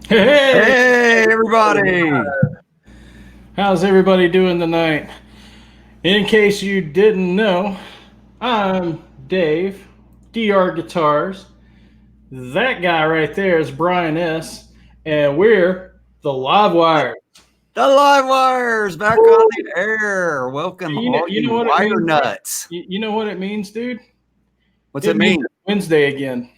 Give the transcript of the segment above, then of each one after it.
Hey, everybody. How's everybody doing tonight? In case you didn't know, I'm Dave, DR Guitars. That guy right there is Brian S. And we're the Live Wire. The Live Wire's back on the air. Welcome, all you what wire it means? nuts. You know what it means, dude? What's it mean? Wednesday again.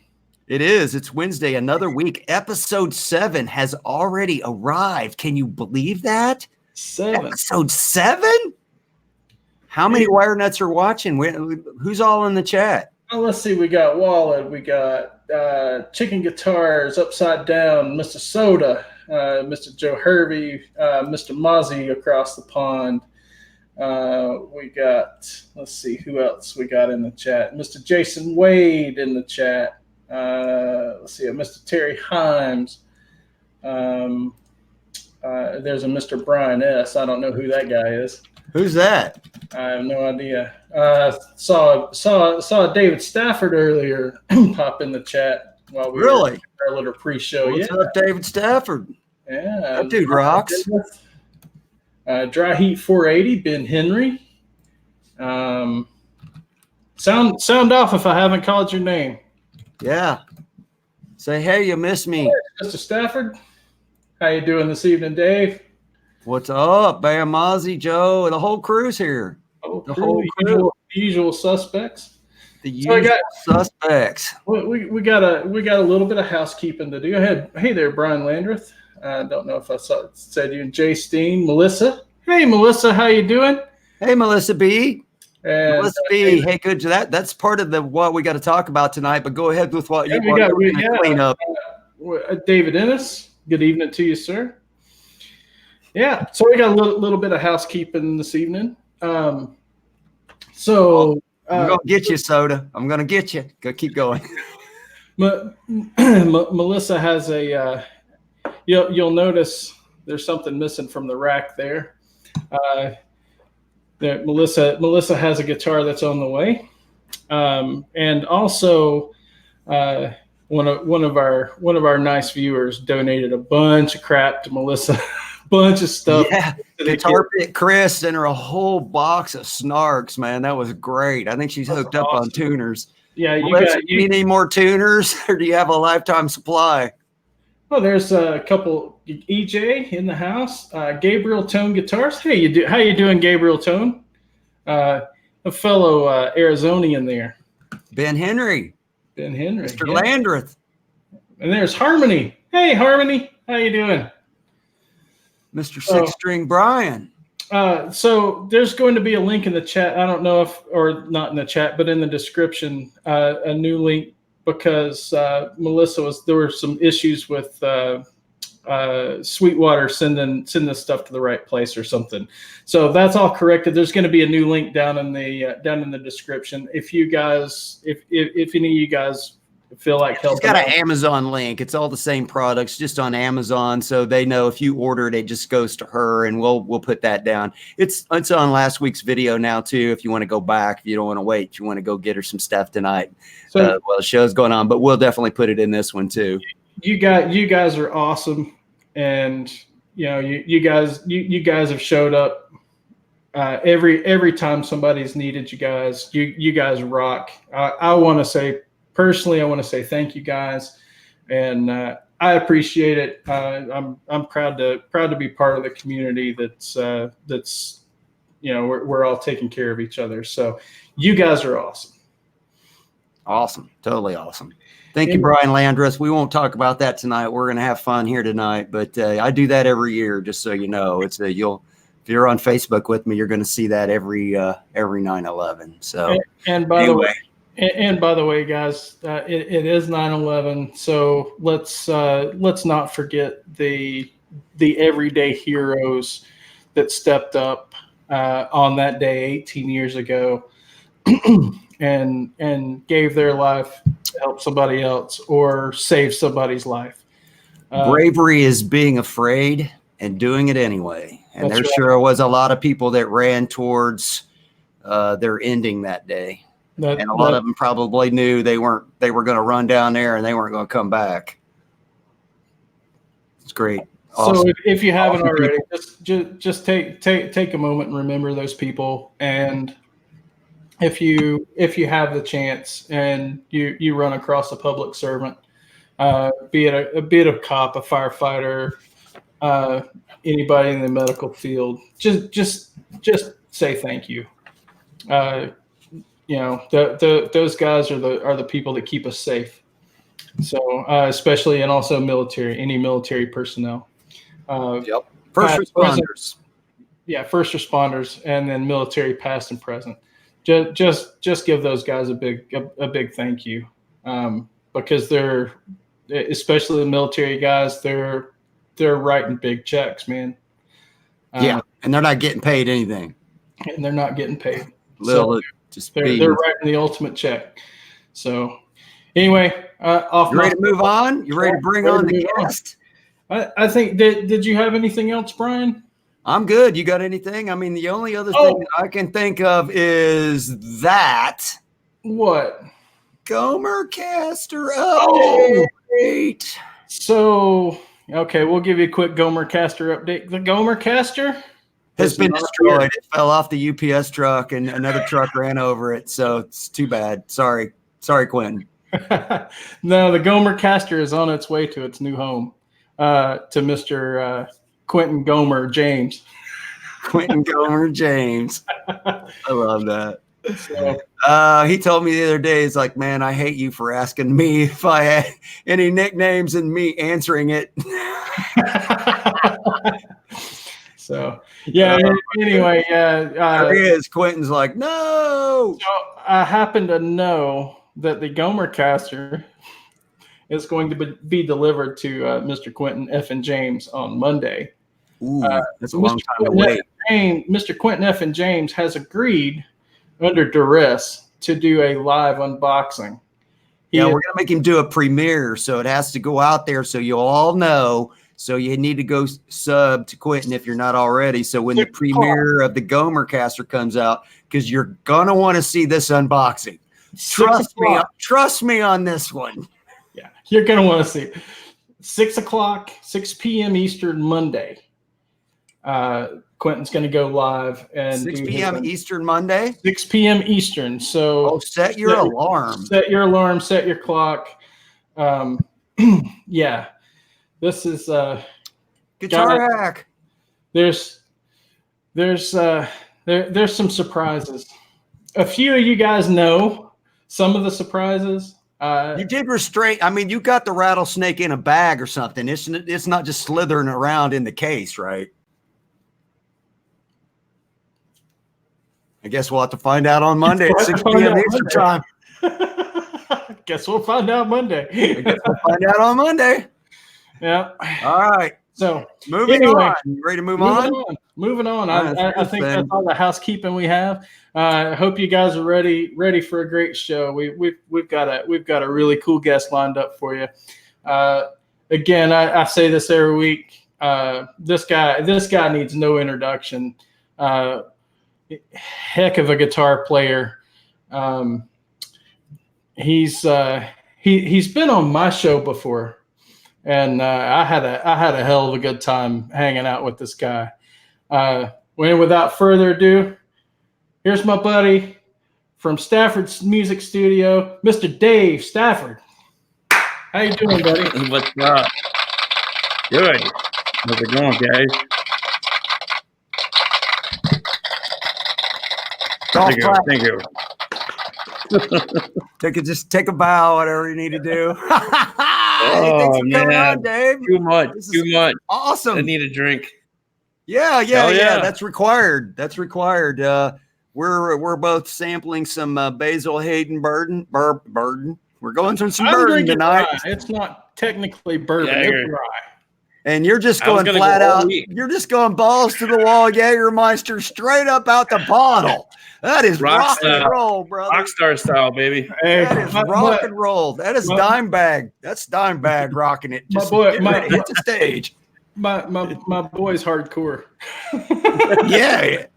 It is. It's Wednesday, another week. Episode 7 has already arrived. Can you believe that? 7. Episode 7? How many wire nuts are watching? Who's all in the chat? Oh, let's see. We got Wallet. We got Chicken Guitars, Upside Down, Mr. Soda, Mr. Joe Hervey, Mr. Mozzie across the pond. We got, let's see, who else we got in the chat? Mr. Jason Wade in the chat. Let's see, Mr. Terry Himes. There's a Mr. Brian S. I don't know who that guy is. Who's that? I have no idea. Saw David Stafford earlier pop in the chat while we were in our little pre-show. What's up, David Stafford? Yeah, that dude rocks. Dry Heat 480, Ben Henry. Sound off if I haven't called your name. Yeah. Say, hey, you miss me. Hey, Mr. Stafford. How you doing this evening, Dave? What's up, Bam, Mozzie, Joe, and the whole crew's here. The whole crew. Usual suspects. The usual suspects. We got a little bit of housekeeping to do. Hey there, Brian Landreth. I don't know if I said you. Jay Steen, Melissa. Hey, Melissa, how you doing? Hey, Melissa B. And, Melissa B. Hey, good. That's part of what we got to talk about tonight. But go ahead with what you want to clean up. David Ennis. Good evening to you, sir. Yeah, so we got a little bit of housekeeping this evening. I'm gonna get you, Soda. I'm gonna get you. Go, keep going. Melissa has a. You'll notice there's something missing from the rack there. Melissa has a guitar that's on the way, and also one of our nice viewers donated a bunch of crap to Melissa. Bunch of stuff. Yeah, Guitar Pit Chris sent her a whole box of snarks, man. That was great. I think she's hooked up on tuners. Yeah, you need more tuners, or do you have a lifetime supply? Well, there's a couple. EJ in the house. Gabriel Tone Guitars. Hey, how you doing, Gabriel Tone? A fellow Arizonian there. Ben Henry. Mr. Landreth. And there's Harmony. Hey, Harmony, how you doing? Mr. Six String Brian. So there's going to be a link in the chat. I don't know or not in the chat, but in the description, a new link because there were some issues with Sweetwater sending this stuff to the right place or something. So that's all corrected. There's going to be a new link down in the description. If you guys, if any of you guys feel like helping. It's got an Amazon link. It's all the same products, just on Amazon, so they know if you order it, it just goes to her, and we'll put that down. It's on last week's video now too. If you want to go back, if you don't want to wait, if you want to go get her some stuff tonight, while the show's going on. But we'll definitely put it in this one too. You guys are awesome, and you guys have showed up every time somebody's needed you guys. You guys rock. I want to say. Personally, I want to say thank you guys, and I appreciate it. I'm proud to be part of the community that's we're all taking care of each other. So you guys are awesome. Awesome, totally awesome. Thank you, Brian Landreth. We won't talk about that tonight. We're gonna have fun here tonight, but I do that every year, just so you know. If you're on Facebook with me, you're going to see that every 9/11. So And by the way, guys, it is 9/11, so let's not forget the everyday heroes that stepped up on that day 18 years ago and gave their life to help somebody else or save somebody's life. Bravery is being afraid and doing it anyway. And there sure was a lot of people that ran towards their ending that day. And a lot of them probably knew they were going to run down there and they weren't going to come back. It's great. Awesome. So if you haven't already, just take a moment and remember those people. And if you have the chance and you run across a public servant, be it a cop, a firefighter, anybody in the medical field, just say thank you. Those guys are the people that keep us safe. So especially, and also any military personnel. First responders. First responders, and then military past and present. Just give those guys a big thank you, because they're, especially the military guys, they're writing big checks, man. And they're not getting paid anything. And they're not getting paid. They're writing the ultimate check. So anyway, you ready to move on? You ready to bring on the guest? I think did you have anything else, Brian? I'm good. You got anything? I mean, the only other thing that I can think of is that. What? Gomercaster update. So, okay, we'll give you a quick Gomercaster update. The Gomercaster has been destroyed. It fell off the UPS truck and another truck ran over it. So it's too bad. Sorry, Quentin. No, the Gomercaster is on its way to its new home, to Mr. Quentin Gomer James. Quentin Gomer James. I love that. So, he told me the other day, he's like, man, I hate you for asking me if I had any nicknames and me answering it. So, anyway. There he is. Quentin's like, no. So I happen to know that the Gomercaster is going to be delivered to Mr. Quentin F. and James on Monday. Ooh, that's a long time to wait. Mr. Quentin F. and James has agreed under duress to do a live unboxing. We're going to make him do a premiere, so it has to go out there so you all know. So you need to go sub to Quentin if you're not already. So when the premiere of the Gomercaster comes out, because you're going to want to see this unboxing. Trust me on this one. Yeah, you're going to want to see it. 6 p.m. Eastern Monday. Quentin's going to go live and 6 p.m. Eastern Monday. 6 p.m. Eastern. So set your alarm. Set your alarm. Set your clock. Yeah, this is guitar hack. There's some surprises. A few of you guys know some of the surprises. You did restrain. I mean, you got the rattlesnake in a bag or something. It's not just slithering around in the case, right? I guess we'll have to find out on Monday at 6 p.m. Eastern time. Guess we'll find out Monday. I guess we'll find out on Monday. Yeah. All right. So moving on. You ready to move on? Moving on. I think that's all the housekeeping we have. I hope you guys are ready for a great show. We've got a really cool guest lined up for you. Again, I say this every week. This guy needs no introduction. Heck of a guitar player. He's been on my show before. And I had a hell of a good time hanging out with this guy. Without further ado, here's my buddy from Stafford's music studio, Mr. Dave Stafford. How you doing, buddy? What's up? Good. How's it going, guys? Thank you. Take a bow, whatever you need to do. Oh man, on, Dave. Too much. Awesome. I need a drink. Yeah. That's required. We're both sampling some Basil Hayden bourbon. We're going through some bourbon tonight. Rye. It's not technically bourbon. It's rye. And you're just going flat out. You're just going balls to the wall, Jägermeister, straight up out the bottle. That is rock and roll, brother. Rockstar style, baby. Hey, that is rock and roll. That is dime bag. That's dime bag rocking it. Just hit the stage. My boy's hardcore. Yeah.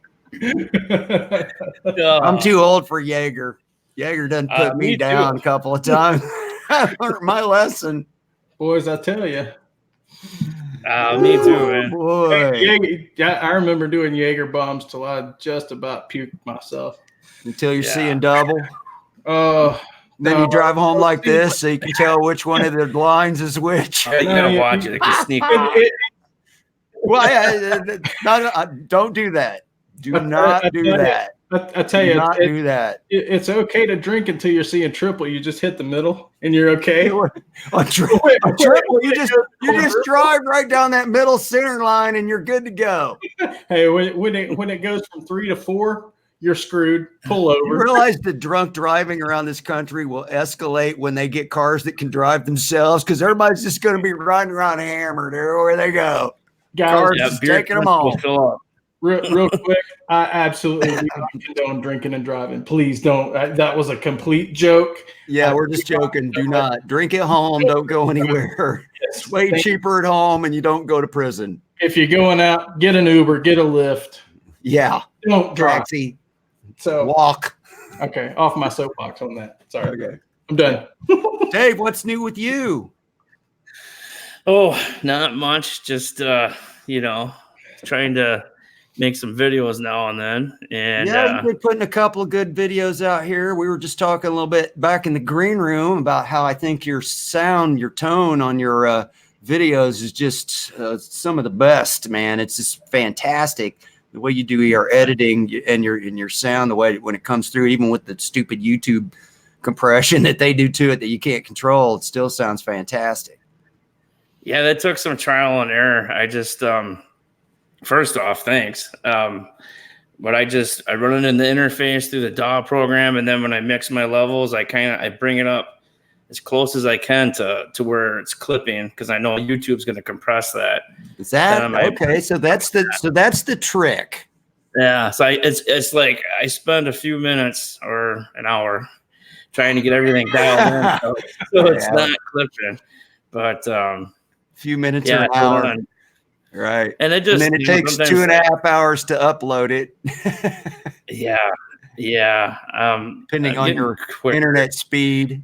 I'm too old for Jaeger. Jaeger done put me down a couple of times. I learned my lesson. Boys, I tell you. Me too, man. Boy. I remember doing Jaeger bombs till I just about puked myself. Until you're seeing double. Oh, Then you drive home like this so you can tell which one of the lines is which. You gotta watch it. It can sneak. Well, don't do that. Do not do that. I tell you, do that. It's okay to drink until you're seeing triple. You just hit the middle, and you're okay. On triple, you just drive right down that middle center line, and you're good to go. Hey, when it goes from 3 to 4, you're screwed. Pull over. You realize the drunk driving around this country will escalate when they get cars that can drive themselves, because everybody's just going to be riding around hammered everywhere they go. Guys, cars just taking them all. Real quick, I absolutely do not condone drinking and driving. Please don't. That was a complete joke. Yeah, we're just joking. Do not drink at home. Don't go anywhere. It's way cheaper at home, and you don't go to prison. If you're going out, get an Uber, get a Lyft. Yeah. Don't drive. Taxi. So walk. Okay, off my soapbox on that. Sorry. Okay. I'm done. Dave, what's new with you? Oh, not much. Just trying to make some videos now and then. And yeah, we've been putting a couple of good videos out here. We were just talking a little bit back in the green room about how I think your sound, your tone on your videos is just some of the best, man. It's just fantastic. The way you do your editing and your sound, the way when it comes through, even with the stupid YouTube compression that they do to it that you can't control, it still sounds fantastic. Yeah, that took some trial and error. I just first off, thanks. But I run it in the interface through the DAW program, and then when I mix my levels, I bring it up as close as I can to where it's clipping, because I know YouTube's going to compress that. Is that okay? So that's the trick. Yeah. So it's like I spend a few minutes or an hour trying to get everything dialed in, so it's not clipping. But few minutes or an hour. Right. And it takes 2.5 hours to upload it. Yeah. Depending on your internet speed.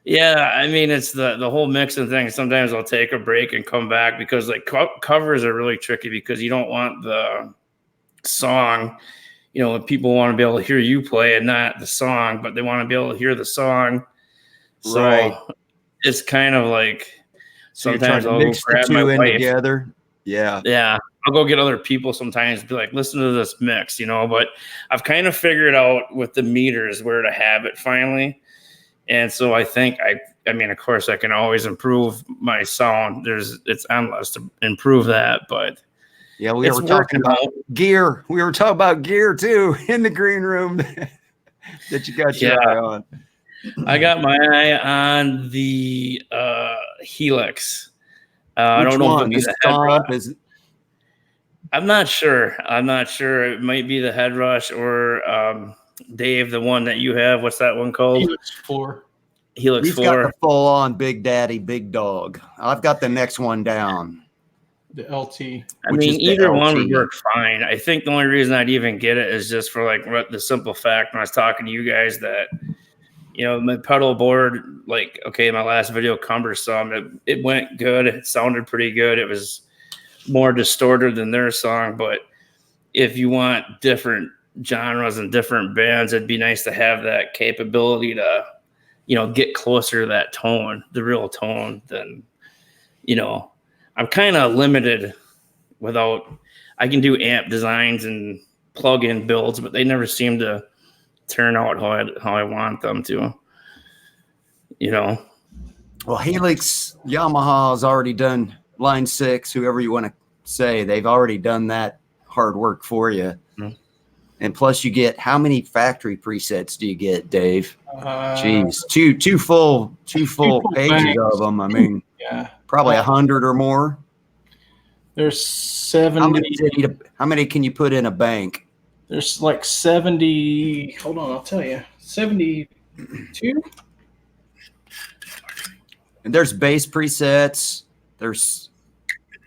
Yeah, I mean, it's the whole mixing thing. Sometimes I'll take a break and come back, because like covers are really tricky, because you don't want the song, people want to be able to hear you play and not the song, but they want to be able to hear the song. So right. It's kind of like sometimes I'll mix grab the two my in wife together. Yeah. Yeah. I'll go get other people sometimes, be like, listen to this mix, but I've kind of figured out with the meters where to have it finally. And so I think I mean, of course I can always improve my sound. It's endless to improve that, but yeah, we were talking about gear. We were talking about gear too in the green room that you got your eye on. I got my eye on the Helix. I don't know if it's the head. I'm not sure. It might be the Head Rush or Dave, the one that you have. What's that one called? Helix 4. Helix 4. He's got the full-on Big Daddy, Big Dog. I've got the next one down. The LT. I mean, either one would work fine. I think the only reason I'd even get it is just for like the simple fact when I was talking to you guys that, my pedal board, like, okay, my last video, Cumbersome, it went good. It sounded pretty good. It was more distorted than their song. But if you want different genres and different bands, it'd be nice to have that capability to, get closer to that tone, the real tone, than, I'm kind of limited I can do amp designs and plug-in builds, but they never seem to turn out how I want them to, Well, Helix Yamaha has already done line 6, whoever you want to say, they've already done that hard work for you. Mm-hmm. And plus you get, how many factory presets do you get, Dave? Jeez, two full pages banks of them. I mean, probably 100 or more. There's 70. How many can you put in a bank? There's like 70. Hold on, I'll tell you. 72. And there's bass presets. There's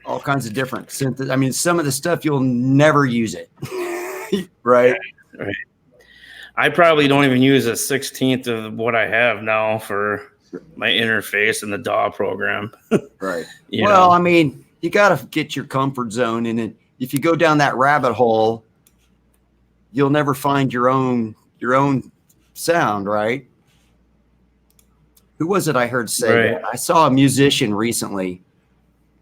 all kinds of different synth. I mean, some of the stuff you'll never use it. Right. I probably don't even use a 16th of what I have now for my interface in the DAW program. Right. Well, I mean, you got to get your comfort zone. And if you go down that rabbit hole, you'll never find your own sound, right? Who was it I heard say that? I saw a musician recently.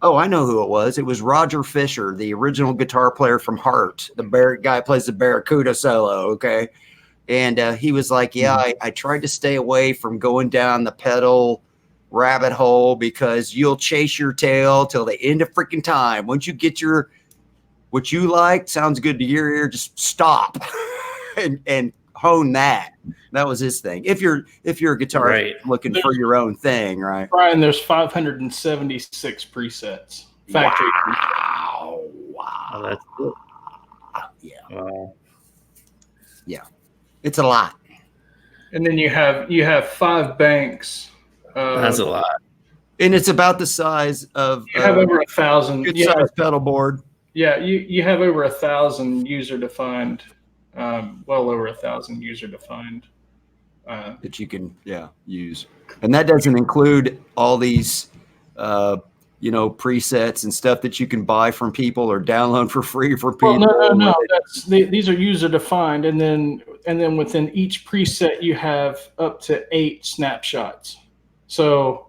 Oh, I know who it was. It was Roger Fisher, the original guitar player from Heart. The guy who plays the Barracuda solo, okay? And he was like, yeah, I tried to stay away from going down the pedal rabbit hole because you'll chase your tail till the end of freaking time. Once you get what you like, sounds good to your ear, just stop and hone that. That was his thing. If you're a guitarist looking for your own thing, right? Brian, there's 576 presets. Factory Wow. Oh, that's cool. Yeah. Wow. Yeah. It's a lot. And then you have 5 banks. That's a lot. And it's about the size of you have over 1,000 good size pedal board. Yeah, you have over 1,000 user defined, well over 1,000 user defined that you can use. And that doesn't include all these presets and stuff that you can buy from people or download for free for people. Well, no. These are user defined, and then within each preset you have up to 8 snapshots. So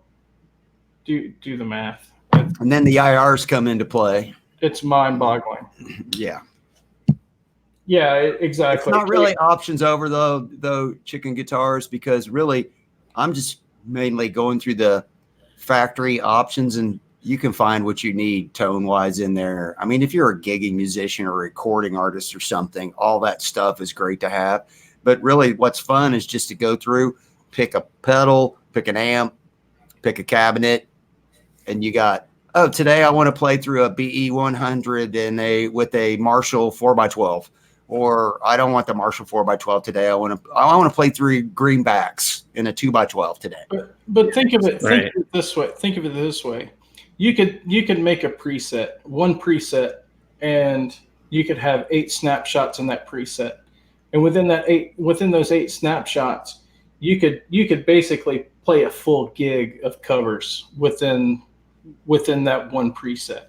do the math. And then the IRs come into play. It's mind-boggling. Yeah. Yeah, exactly. It's not really options over though chicken guitars, because really I'm just mainly going through the factory options, and you can find what you need tone wise in there. I mean, if you're a gigging musician or a recording artist or something, all that stuff is great to have. But really what's fun is just to go through, pick a pedal, pick an amp, pick a cabinet, and you got, oh, today I want to play through a BE 100 with a Marshall 4x12, or I don't want the Marshall 4x12 today. I want to play through greenbacks in a 2x12 today. But think of it this way. Think of it this way. You could make a preset, one preset, and you could have 8 snapshots in that preset. And within those 8 snapshots, you could basically play a full gig of covers within that one preset.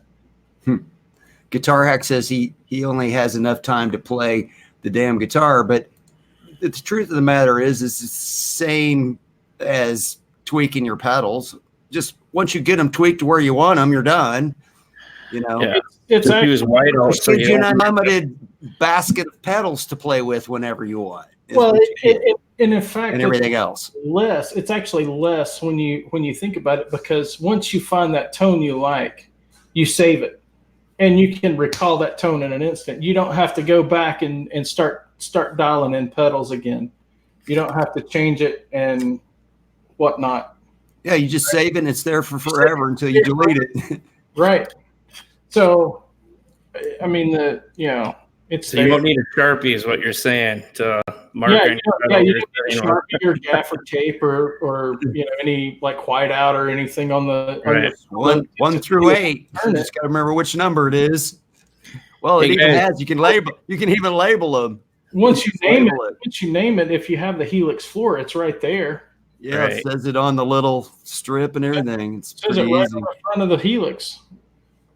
Guitar Hack says he only has enough time to play the damn guitar, but the truth of the matter is it's the same as tweaking your pedals. Just once you get them tweaked to where you want them, you're done. It's actually white. It gives you an unlimited basket of pedals to play with whenever you want. Well, and in fact, and everything else. It's actually less when you think about it, because once you find that tone you like, you save it, and you can recall that tone in an instant. You don't have to go back and start dialing in pedals again. You don't have to change it and whatnot. Yeah, you just save it and it's there for forever until you delete it. Right. So, I mean, it's. So you don't need a Sharpie, is what you're saying, to mark. You don't need a Sharpie or gaffer tape or any like whiteout or anything on the. Right. On the 1 through 8. You just got to remember which number it is. Well, it even has. You can label. You can even label them. Once you name it, if you have the Helix 4, it's right there. Yeah, right. It says it on the little strip and everything. It's pretty right easy. on the front of the Helix.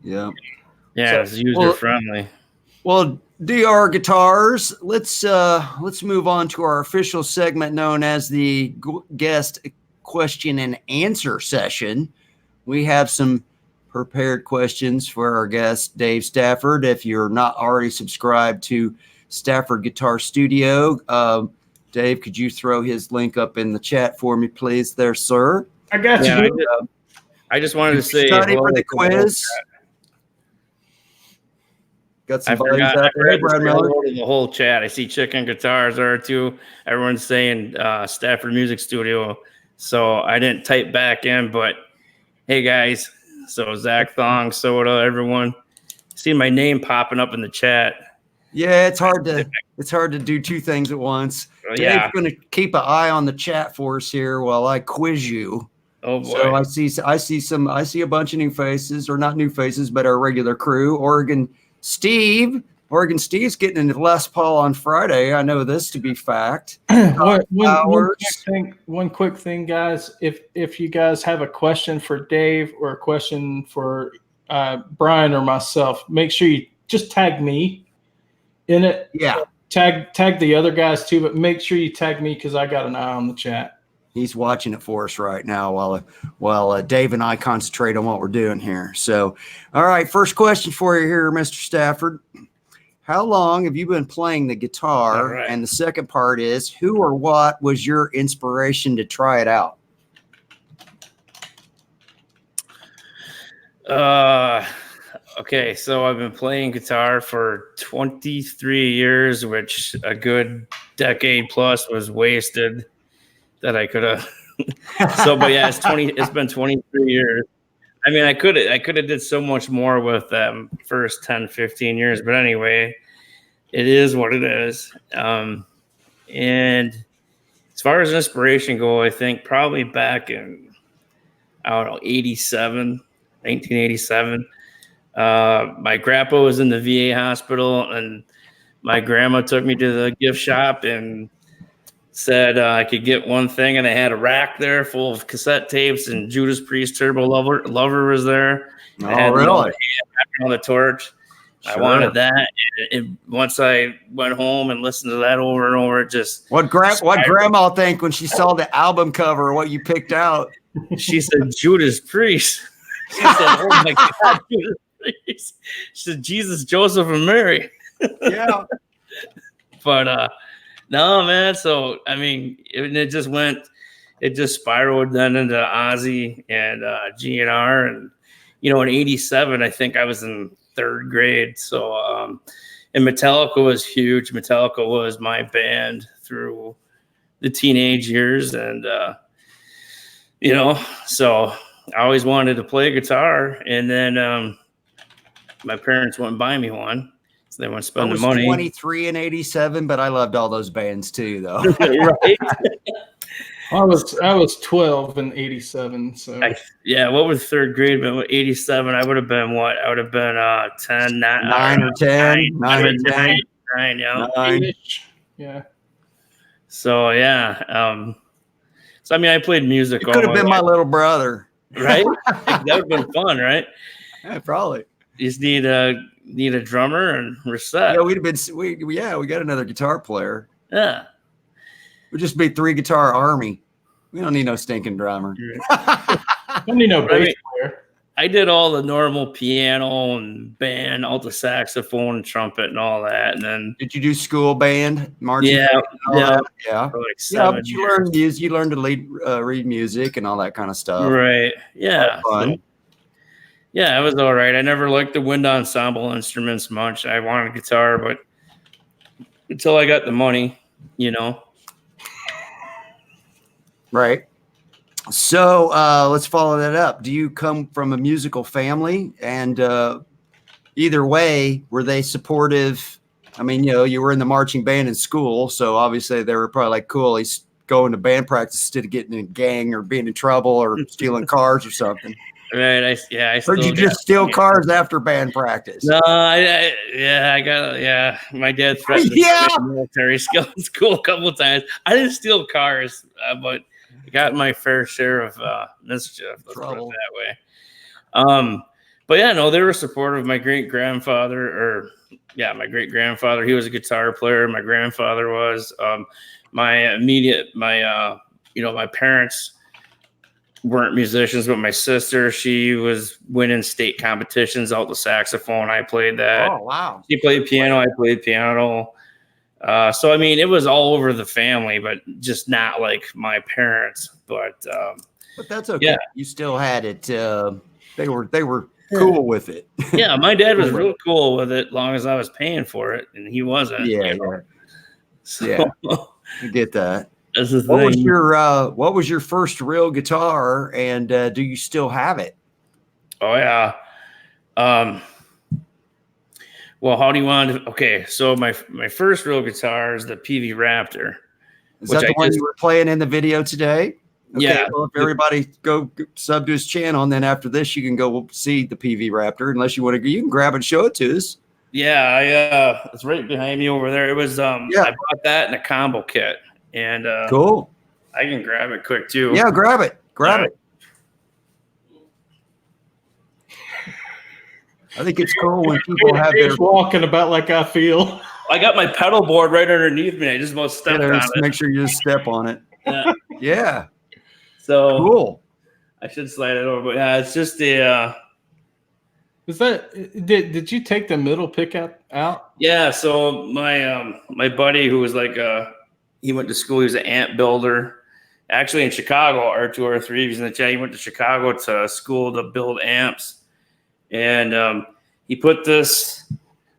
Yeah. Yeah, it's user friendly. Well, DR Guitars, let's move on to our official segment known as the guest question and answer session. We have some prepared questions for our guest, Dave Stafford. If you're not already subscribed to Stafford Guitar Studio, Dave, could you throw his link up in the chat for me, please, there, sir? I got you. I just wanted to say study for the quiz. Got some buddies out there. The whole chat. I see Chicken Guitars there too. Everyone's saying Stafford Music Studio. So I didn't type back in, but hey guys. So Zach Thong, Soda, everyone. See my name popping up in the chat. Yeah, it's hard to do 2 things at once. Yeah. Dave's going to keep an eye on the chat for us here while I quiz you. Oh boy. So I see a bunch of new faces, or not new faces, but our regular crew. Oregon Steve's getting into Les Paul on Friday. I know this to be fact. One quick thing, guys. If you guys have a question for Dave or a question for Brian or myself, make sure you just tag me in it. Yeah. Tag the other guys too, but make sure you tag me because I got an eye on the chat. He's watching it for us right now while Dave and I concentrate on what we're doing here. So, all right, first question for you here, Mr. Stafford. How long have you been playing the guitar? Right. And the second part is, who or what was your inspiration to try it out? Okay, so I've been playing guitar for 23 years, which a good decade plus was wasted that I could have. So, but yeah, it's been 23 years. I mean, I could have did so much more with them first 10, 15 years, but anyway, it is what it is. And as far as inspiration go, I think probably back in, I don't know, 1987. My grandpa was in the VA hospital, and my grandma took me to the gift shop and said I could get one thing, and I had a rack there full of cassette tapes, and Judas Priest Turbo Lover was there. Oh, really? On the torch. Sure. I wanted that. And once I went home and listened to that over and over, it just what grandma think when she saw the album cover, what you picked out? She said Judas Priest. She said, "Oh my God, Judas Priest." She said, "Jesus, Joseph, and Mary." Yeah. But no, man. So I mean, it just spiraled then into Ozzy and GNR, and in '87, I think I was in 3rd grade. So and Metallica was huge. Metallica was my band through the teenage years, and so I always wanted to play guitar, and then my parents wouldn't buy me one. So they wouldn't spend the money. I was 23 in '87, but I loved all those bands too, though. Right. I was 12 in '87. So what was 3rd grade? But '87, I would have been what? I would have been 10, 9 or 10. 9 or 10. 9, yeah. 9. Yeah. So yeah. So I mean, I played music. You could have been my little brother, right? That would have been fun, right? Yeah, probably. You just need a drummer and we're set. Yeah, we'd have been. We got another guitar player. Yeah. We'd just be 3-guitar army. We don't need no stinking drummer. Don't need no bass player. I did all the normal piano and band, alto saxophone, and trumpet, and all that. And then did you do school band, marching? Yeah. For like 7 years. You learned music. You learned to read music and all that kind of stuff. Right. Yeah. Fun. Yeah, it was all right. I never liked the wind ensemble instruments much. I wanted a guitar, but until I got the money, Right. So let's follow that up. Do you come from a musical family? And either way, were they supportive? I mean, you were in the marching band in school, so obviously they were probably like, cool, he's going to band practice instead of getting in a gang or being in trouble or stealing cars or something. Right. Or did you just steal cars after band practice? No, I got my dad threatened to Yeah. military school a couple of times. I didn't steal cars, but I got my fair share of mischief. Let's put it that way. But yeah, no, they were supportive. My great grandfather, he was a guitar player. My grandfather was. My parents weren't musicians, but my sister, she was winning state competitions, alto saxophone. I played that. Oh, wow. She played piano. I played piano. So, I mean, it was all over the family, but just not like my parents. But that's okay. Yeah. You still had it. They were cool with it. Yeah, my dad was real cool with it, as long as I was paying for it, and he wasn't. Yeah. So, yeah. I get that. That's the thing. What was your first real guitar, and do you still have it? Oh yeah. Well, how do you want to? Okay, so my first real guitar is the PV Raptor. Is that the one you were playing in the video today? Okay, yeah. Well, if everybody go sub to his channel, and then after this, you can go see the PV Raptor. Unless you want to, you can grab and show it to us. Yeah, it's right behind me over there. It was I bought that in a combo kit, and cool. I can grab it quick too. Yeah, grab it. I think it's cool when people have their walking about like I feel. I got my pedal board right underneath me. I just about stepped on it. Make sure you just step on it. Yeah. Yeah. So cool. I should slide it over, but yeah, it's just a. Is that did you take the middle pickup out? Yeah. So my buddy who was like he went to school. He was an amp builder, actually in Chicago. R2 R3. He's in the chat. He went to Chicago to school to build amps, and he put this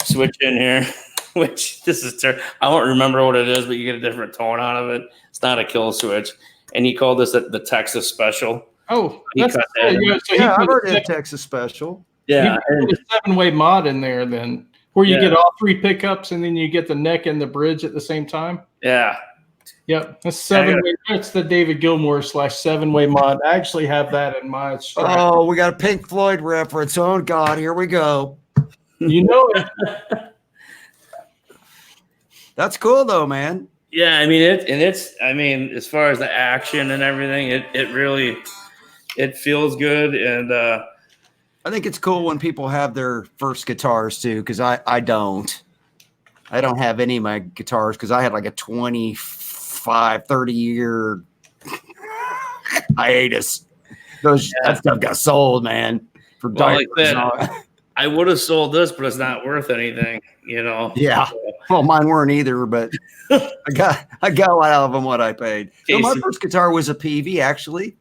switch in here. Which this is terrible. I don't remember what it is, but you get a different tone out of it. It's not a kill switch, and he called this the Texas Special. Oh, I've heard of Texas Special. Yeah, he put a 7-way mod in there, then where you get all 3 pickups, and then you get the neck and the bridge at the same time. Yeah. Yep, that's 7-way. That's the David Gilmour / 7-way mod. I actually have that in my Strat. Oh, we got a Pink Floyd reference. Oh God, here we go. You know it. That's cool though, man. Yeah, I mean as far as the action and everything, it really feels good, and I think it's cool when people have their first guitars too, because I don't have any of my guitars because I had like a 25-30 year hiatus. That stuff got sold, man. For like that, I would have sold this, but it's not worth anything, you know. Yeah. Well, mine weren't either, but I got out of them what I paid. So my first guitar was a PV, actually.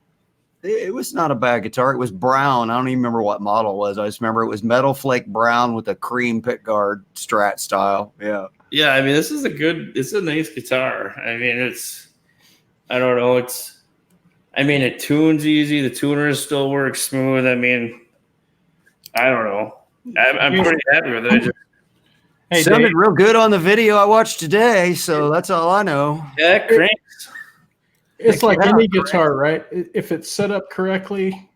It was not a bad guitar. It was brown. I don't even remember what model it was. I just remember it was metal flake brown with a cream pickguard Strat style. Yeah. Yeah, I mean, it's a nice guitar. I mean, I don't know. It tunes easy. The tuner still works smooth. I mean, I don't know. I'm pretty happy with it. Hey, sounded real good on the video I watched today, so that's all I know. Yeah, it cranks. It's like any guitar, right? If it's set up correctly,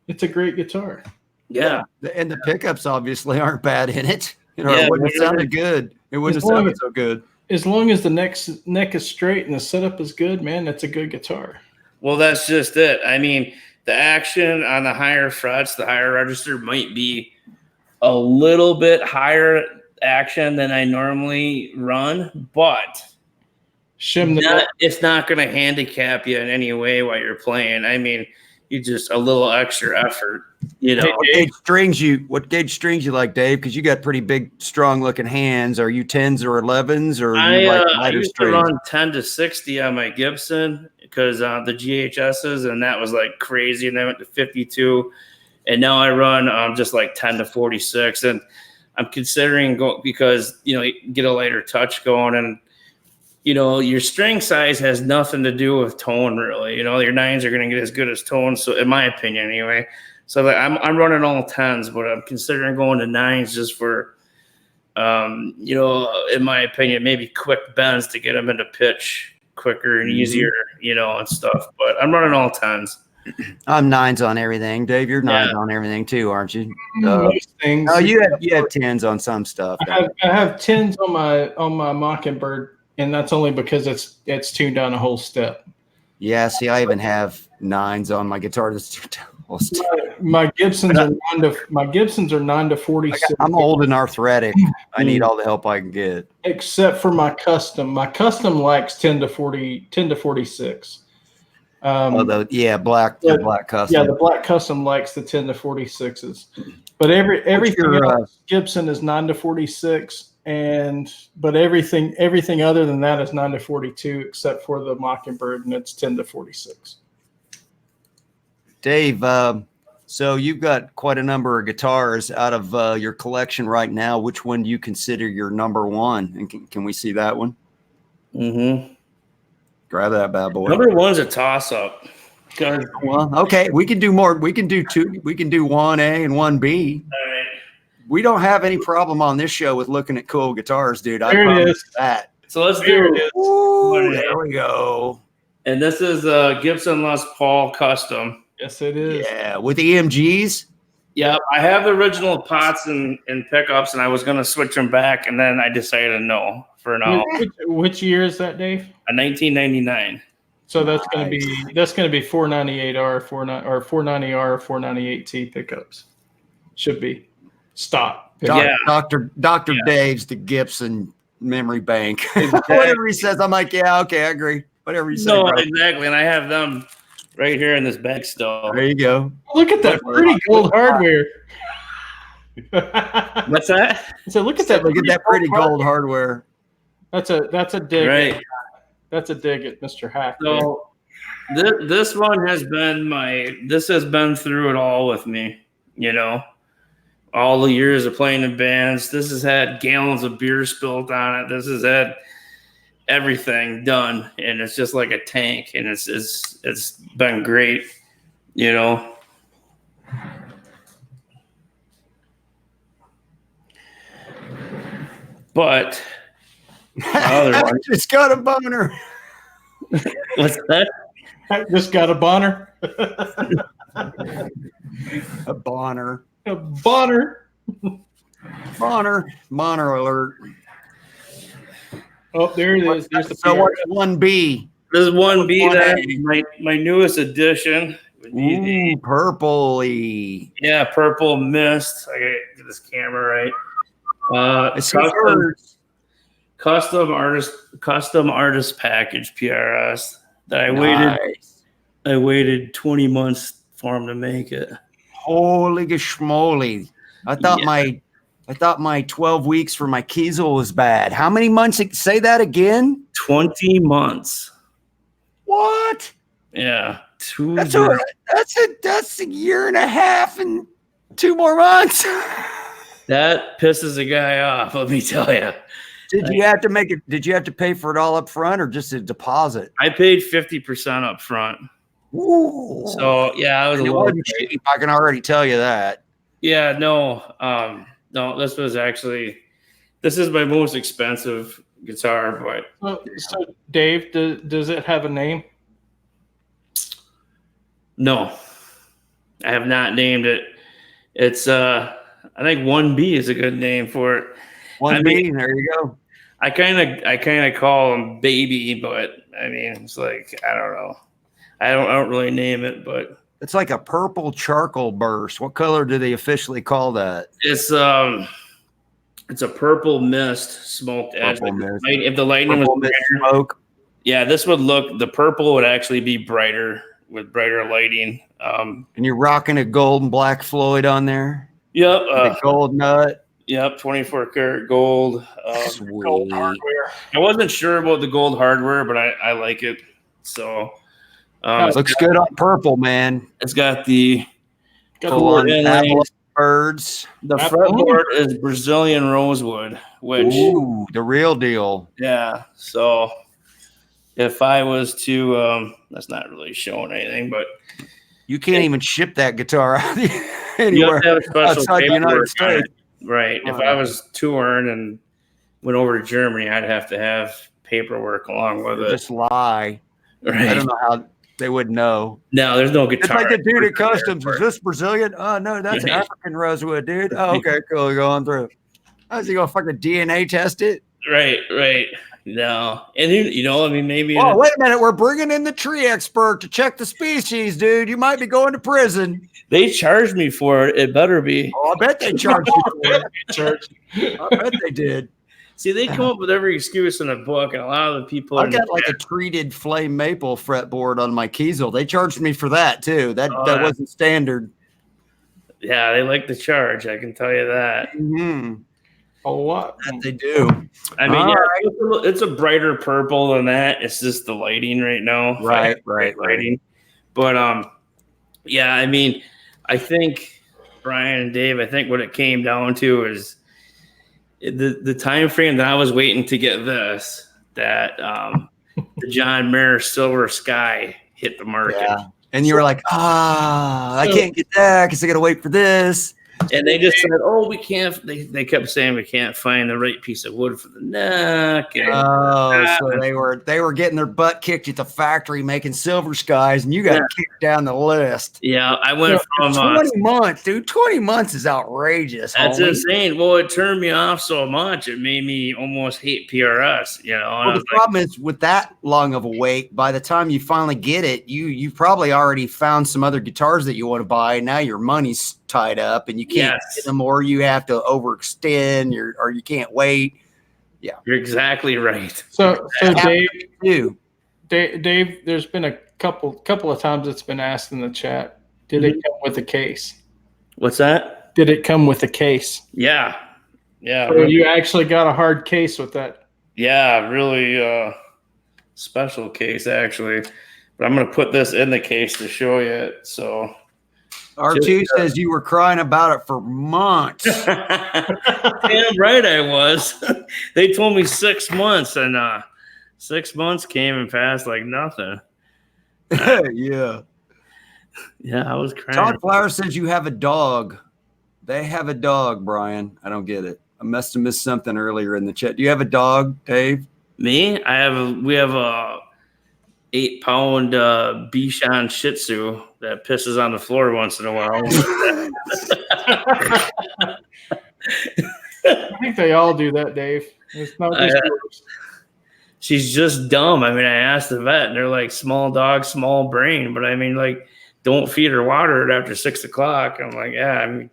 it's a great guitar. Yeah. And the pickups obviously aren't bad in it. You know, it wouldn't have sounded good. It wouldn't have sounded so good. As long as the neck is straight and the setup is good, man, that's a good guitar. Well, that's just it. I mean, the action on the higher frets, the higher register might be a little bit higher action than I normally run, but it's not going to handicap you in any way while you're playing. I mean, you just a little extra effort, you know. What gauge strings you like, Dave? Because you got pretty big, strong looking hands. Are you 10s or 11s, or I used to run 10 to 60 on my Gibson because the GHSs, and that was like crazy. And I went to 52, and now I run just like 10 to 46, and I'm considering because you get a lighter touch going, and your string size has nothing to do with tone, really. Your 9s are going to get as good as tones, so in my opinion, anyway. So I'm running all 10s, but I'm considering going to 9s just for, in my opinion, maybe quick bends to get them into pitch quicker and easier, and stuff. But I'm running all 10s. I'm 9s on everything. Dave, you're 9s on everything too, aren't you? Most things. Oh, you have 10s on some stuff. I have 10s on my Mockingbird, and that's only because it's tuned down a whole step. Yeah, see, I even have 9s on my guitar that's tuned down a whole step. My Gibsons are 9 to 46. I'm old and arthritic. I need all the help I can get. Except for my custom. My custom likes 10 to 46. Black custom. Yeah, the black custom likes the 10 to 46s. But everything else, Gibson is 9 to 46, but everything other than that is 9 to 42, except for the Mockingbird, and it's 10 to 46. Dave, so you've got quite a number of guitars out of your collection right now. Which one do you consider your number one? And can we see that one? Mm-hmm. Grab that bad boy. Number one's a toss-up. Well, okay, we can do more. We can do two. We can do 1A and 1B. All right. We don't have any problem on this show with looking at cool guitars, dude. I There it promise is. that. So let's do it. Ooh, there we go. And this is a Gibson Les Paul Custom. Yes, it is. Yeah, with EMGs. Yep, I have the original pots and pickups, and I was going to switch them back, and then I decided no for now. Which year is that, Dave? A 1999. So that's going to be 498R, 490R, or 498T pickups. Should be. stop. Dr. Dave's the Gibson memory bank. Whatever he says, I'm like, yeah, okay, I agree. Whatever you say. No, bro. exactly. And I have them right here in this bag still. There you go. Look at that pretty gold hardware. What's that? So look at that. Look at that pretty gold hardware. That's a dig. Right. That's a dig at Mr. Hack. So this one has been this has been through it all with me, you know, all the years of playing in bands. This has had gallons of beer spilled on it. This has had everything done, and it's just like a tank, and it's been great, you know. But I just got a boner. What's that? I just got a bonner. A bonner. A bonner. Bonner alert. Oh, there it is. There's the so PR. what's 1B? This is 1B, that my newest edition. Ooh, purpley. Yeah, purple mist. I gotta get this camera right. Custom artist package PRS that I waited 20 months for him to make it. Holy schmoly. I thought my 12 weeks for my Kiesel was bad. How many months? Say that again. 20 months. What? Yeah. That's a year and a half and 2 more months. That pisses a guy off, let me tell you. Did you have to make it? Did you have to pay for it all up front or just a deposit? I paid 50% up front. Ooh. So yeah, I was a little wasn't cheap. I can already tell you that. Yeah, no, this is my most expensive guitar, but so Dave, does it have a name? No, I have not named it. It's I think 1B is a good name for it. 1B, there you go. I kind of call him Baby, but I mean, it's like, I don't know. I don't really name it, but it's like a purple charcoal burst. What color do they officially call that? It's a purple mist smoked edge. Purple mist. If the lightning purple was mist smoke. Yeah, this would look, the purple would actually be brighter with brighter lighting. And you're rocking a gold and black Floyd on there? Yep. The gold nut. Yep, 24 karat gold. Gold hardware. I wasn't sure about the gold hardware, but I like it. So looks good on purple, man. It's got the full-on birds. The fretboard is Brazilian rosewood, which the real deal. Yeah. So if I was to, that's not really showing anything, but you can't even ship that guitar out anywhere outside the United States. Right. If I was touring and went over to Germany, I'd have to have paperwork along with it. Just lie. Right. I don't know how they would know. No, there's no guitar. It's like the dude at customs. Is this Brazilian? Oh, no, that's African rosewood, dude. Oh, okay, cool. Go on through. How's he going to fucking DNA test it? Right. No. And, I mean, maybe. Oh, wait a minute. We're bringing in the tree expert to check the species, dude. You might be going to prison. They charged me for it. It better be. Oh, I bet they charged you for it. I bet they did. See, they come up with every excuse in a book, and a lot of the people. I got like a treated flame maple fretboard on my Kiesel. They charged me for that too. That wasn't standard. Yeah, they like the charge. I can tell you that. Mm-hmm. Oh, what? They do. I mean, it's a brighter purple than that. It's just the lighting right now. Right. But yeah, I mean, I think Brian and Dave. I think what it came down to is the time frame that I was waiting to get this. That the John Mayer Silver Sky hit the market. Yeah. And you were like, I can't get that because I got to wait for this. And they just said, "Oh, we can't." They kept saying we can't find the right piece of wood for the neck. So they were getting their butt kicked at the factory making Silver Skies, and you got kicked down the list. Yeah, I went from 20 months, dude. 20 months is outrageous. That's insane. Well, it turned me off so much, it made me almost hate PRS. Well, the problem is with that long of a wait. By the time you finally get it, you've probably already found some other guitars that you want to buy. Now your money's tied up, and you can't get them, or you have to overextend, or you can't wait. Yeah, you're exactly right. So Dave, there's been a couple of times it's been asked in the chat. Did it come with a case? What's that? Did it come with a case? Yeah. So really, you actually got a hard case with that. Yeah, really special case actually. But I'm gonna put this in the case to show you. So R2 says you were crying about it for months. Damn right I was. They told me 6 months, and 6 months came and passed like nothing. Yeah. Yeah, I was crying. Todd Flower says you have a dog. They have a dog, Brian. I don't get it. I must have missed something earlier in the chat. Do you have a dog, Dave? Me? We have a 8-pound Bichon Shih Tzu that pisses on the floor once in a while. I think they all do that, Dave. It's not just yours. She's just dumb. I mean, I asked the vet, and they're like, small dog, small brain. But I mean, like, don't feed her water after 6 o'clock. I'm like, yeah. I mean,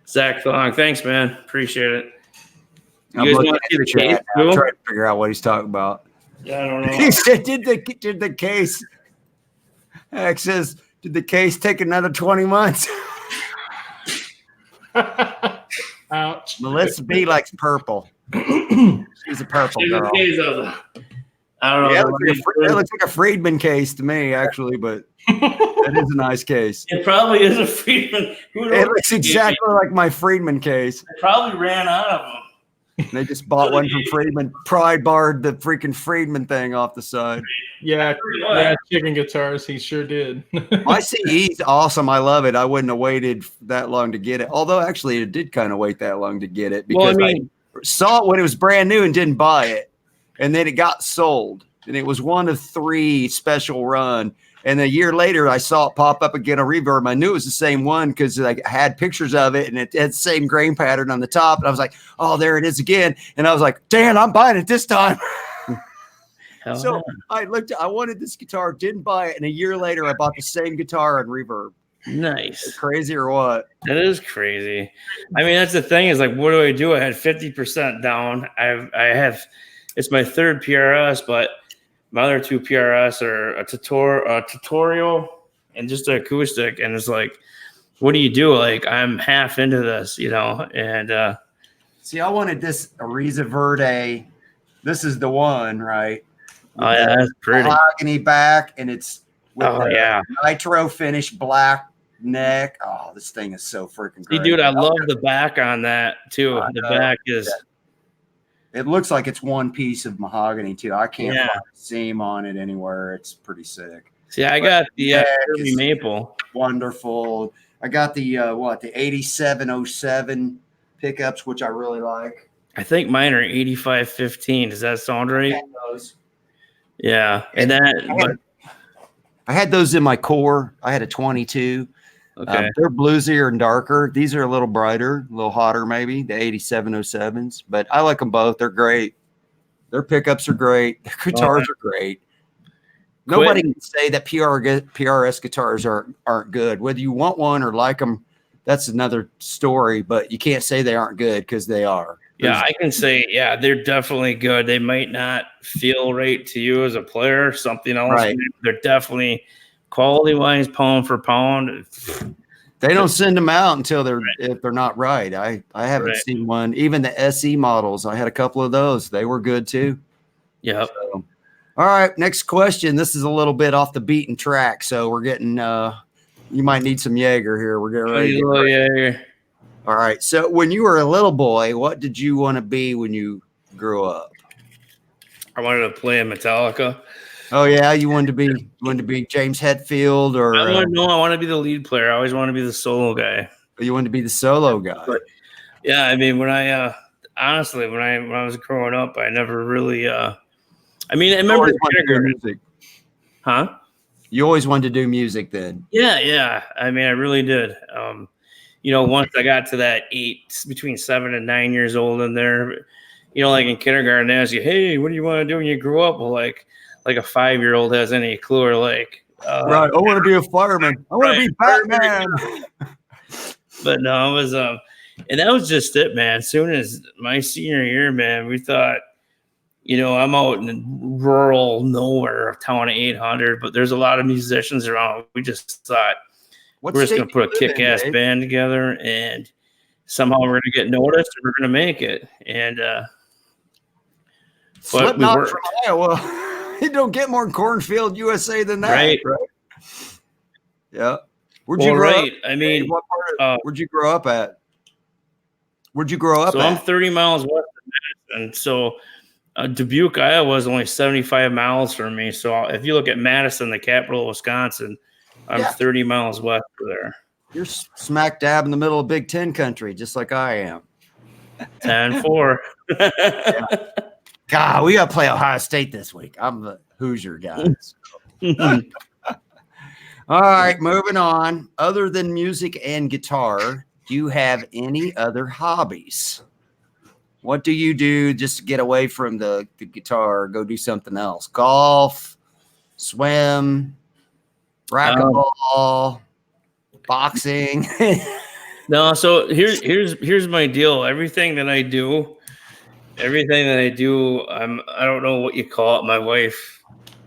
Zach Thong, thanks, man. Appreciate it. You guys want to see the case? I'm trying to figure out what he's talking about. Yeah, I don't know. He said, did the case? X says, did the case take another 20 months? Ouch. Melissa B likes purple. She's a purple girl. I don't know. Yeah, it looks like a Friedman case to me, actually, but that is a nice case. It probably is a Friedman. It looks exactly like my Friedman case. They probably ran out of them. They just bought one from Friedman. Pride barred the freaking Friedman thing off the side. Yeah, chicken guitars. He sure did. My CE's awesome. I love it. I wouldn't have waited that long to get it. Although, actually, it did kind of wait that long to get it because I saw it when it was brand new and didn't buy it. And then it got sold. And it was one of 3 special run. And a year later, I saw it pop up again on Reverb. I knew it was the same one because I had pictures of it, and it had the same grain pattern on the top. And I was like, oh, there it is again. And I was like, damn, I'm buying it this time. So I wanted this guitar, didn't buy it. And a year later, I bought the same guitar on Reverb. Nice. Is it crazy or what? That is crazy. I mean, that's the thing is like, what do? I had 50% down. It's my 3rd PRS, but my other 2 PRS are a tutorial and just an acoustic. And it's like, what do you do? Like, I'm half into this, you know? And see, I wanted this Ariza Verde. This is the one, right? Oh, yeah, that's pretty. Mahogany back, and it's with nitro finish black neck. Oh, this thing is so freaking great. See, dude, I love the back on that, too. The back is... It looks like it's one piece of mahogany too. I can't find a seam on it anywhere. It's pretty sick. See, I got the maple. Wonderful. I got the 8707 pickups, which I really like. I think mine are 8515. Does that sound right? Yeah, and I had those in my core. I had a 22. Okay. They're bluesier and darker. These are a little brighter, a little hotter, maybe the 8707s, but I like them both. They're great. Their pickups are great. Their guitars are great. Nobody can say that PRS guitars aren't good. Whether you want one or like them, that's another story, but you can't say they aren't good because they are. Yeah, I can say, they're definitely good. They might not feel right to you as a player, something else. Right. They're definitely quality-wise, pound for pound. They don't send them out until if they're not right. I haven't seen one. Even the SE models, I had a couple of those. They were good too. Yeah. So, all right, next question. This is a little bit off the beaten track, so we're getting. You might need some Jaeger here. We're getting ready. Jaeger. All right. So when you were a little boy, what did you want to be when you grew up? I wanted to play in Metallica. Oh yeah, you wanted to be James Hetfield, or I want to be the lead player. I always want to be the solo guy. You wanted to be the solo guy. But, yeah, I mean, when I honestly, when I was growing up, I never really. I remember music. Huh? You always wanted to do music then. Yeah. I mean, I really did. Once I got to that between 7 and 9 years old, in there, like in kindergarten, they ask you, "Hey, what do you want to do when you grow up?" Well, like a 5-year-old has any clue, or like Right. I want to be a fireman. I want to be Batman. But no, it was and that was just it, man. As soon as my senior year, man, we thought, I'm out in rural nowhere, a town of 800, but there's a lot of musicians around. We just thought we're just going to put a kick-ass band together, and somehow we're going to get noticed, and we're going to make it. And but we worked. From Iowa. You don't get more cornfield USA than that, right? Yeah. Where'd you grow up? I mean, where'd you grow up at? Where'd you grow up so at? I'm 30 miles west of Madison. So Dubuque, Iowa is only 75 miles from me. So if you look at Madison, the capital of Wisconsin, I'm 30 miles west of there. You're smack dab in the middle of Big Ten country, just like I am. 10-4. God, we got to play Ohio State this week. I'm the Hoosier guy. All right, moving on. Other than music and guitar, do you have any other hobbies? What do you do just to get away from the guitar, go do something else? Golf, swim, racquetball, boxing? No, so here's my deal. Everything that I do, I don't know what you call it. My wife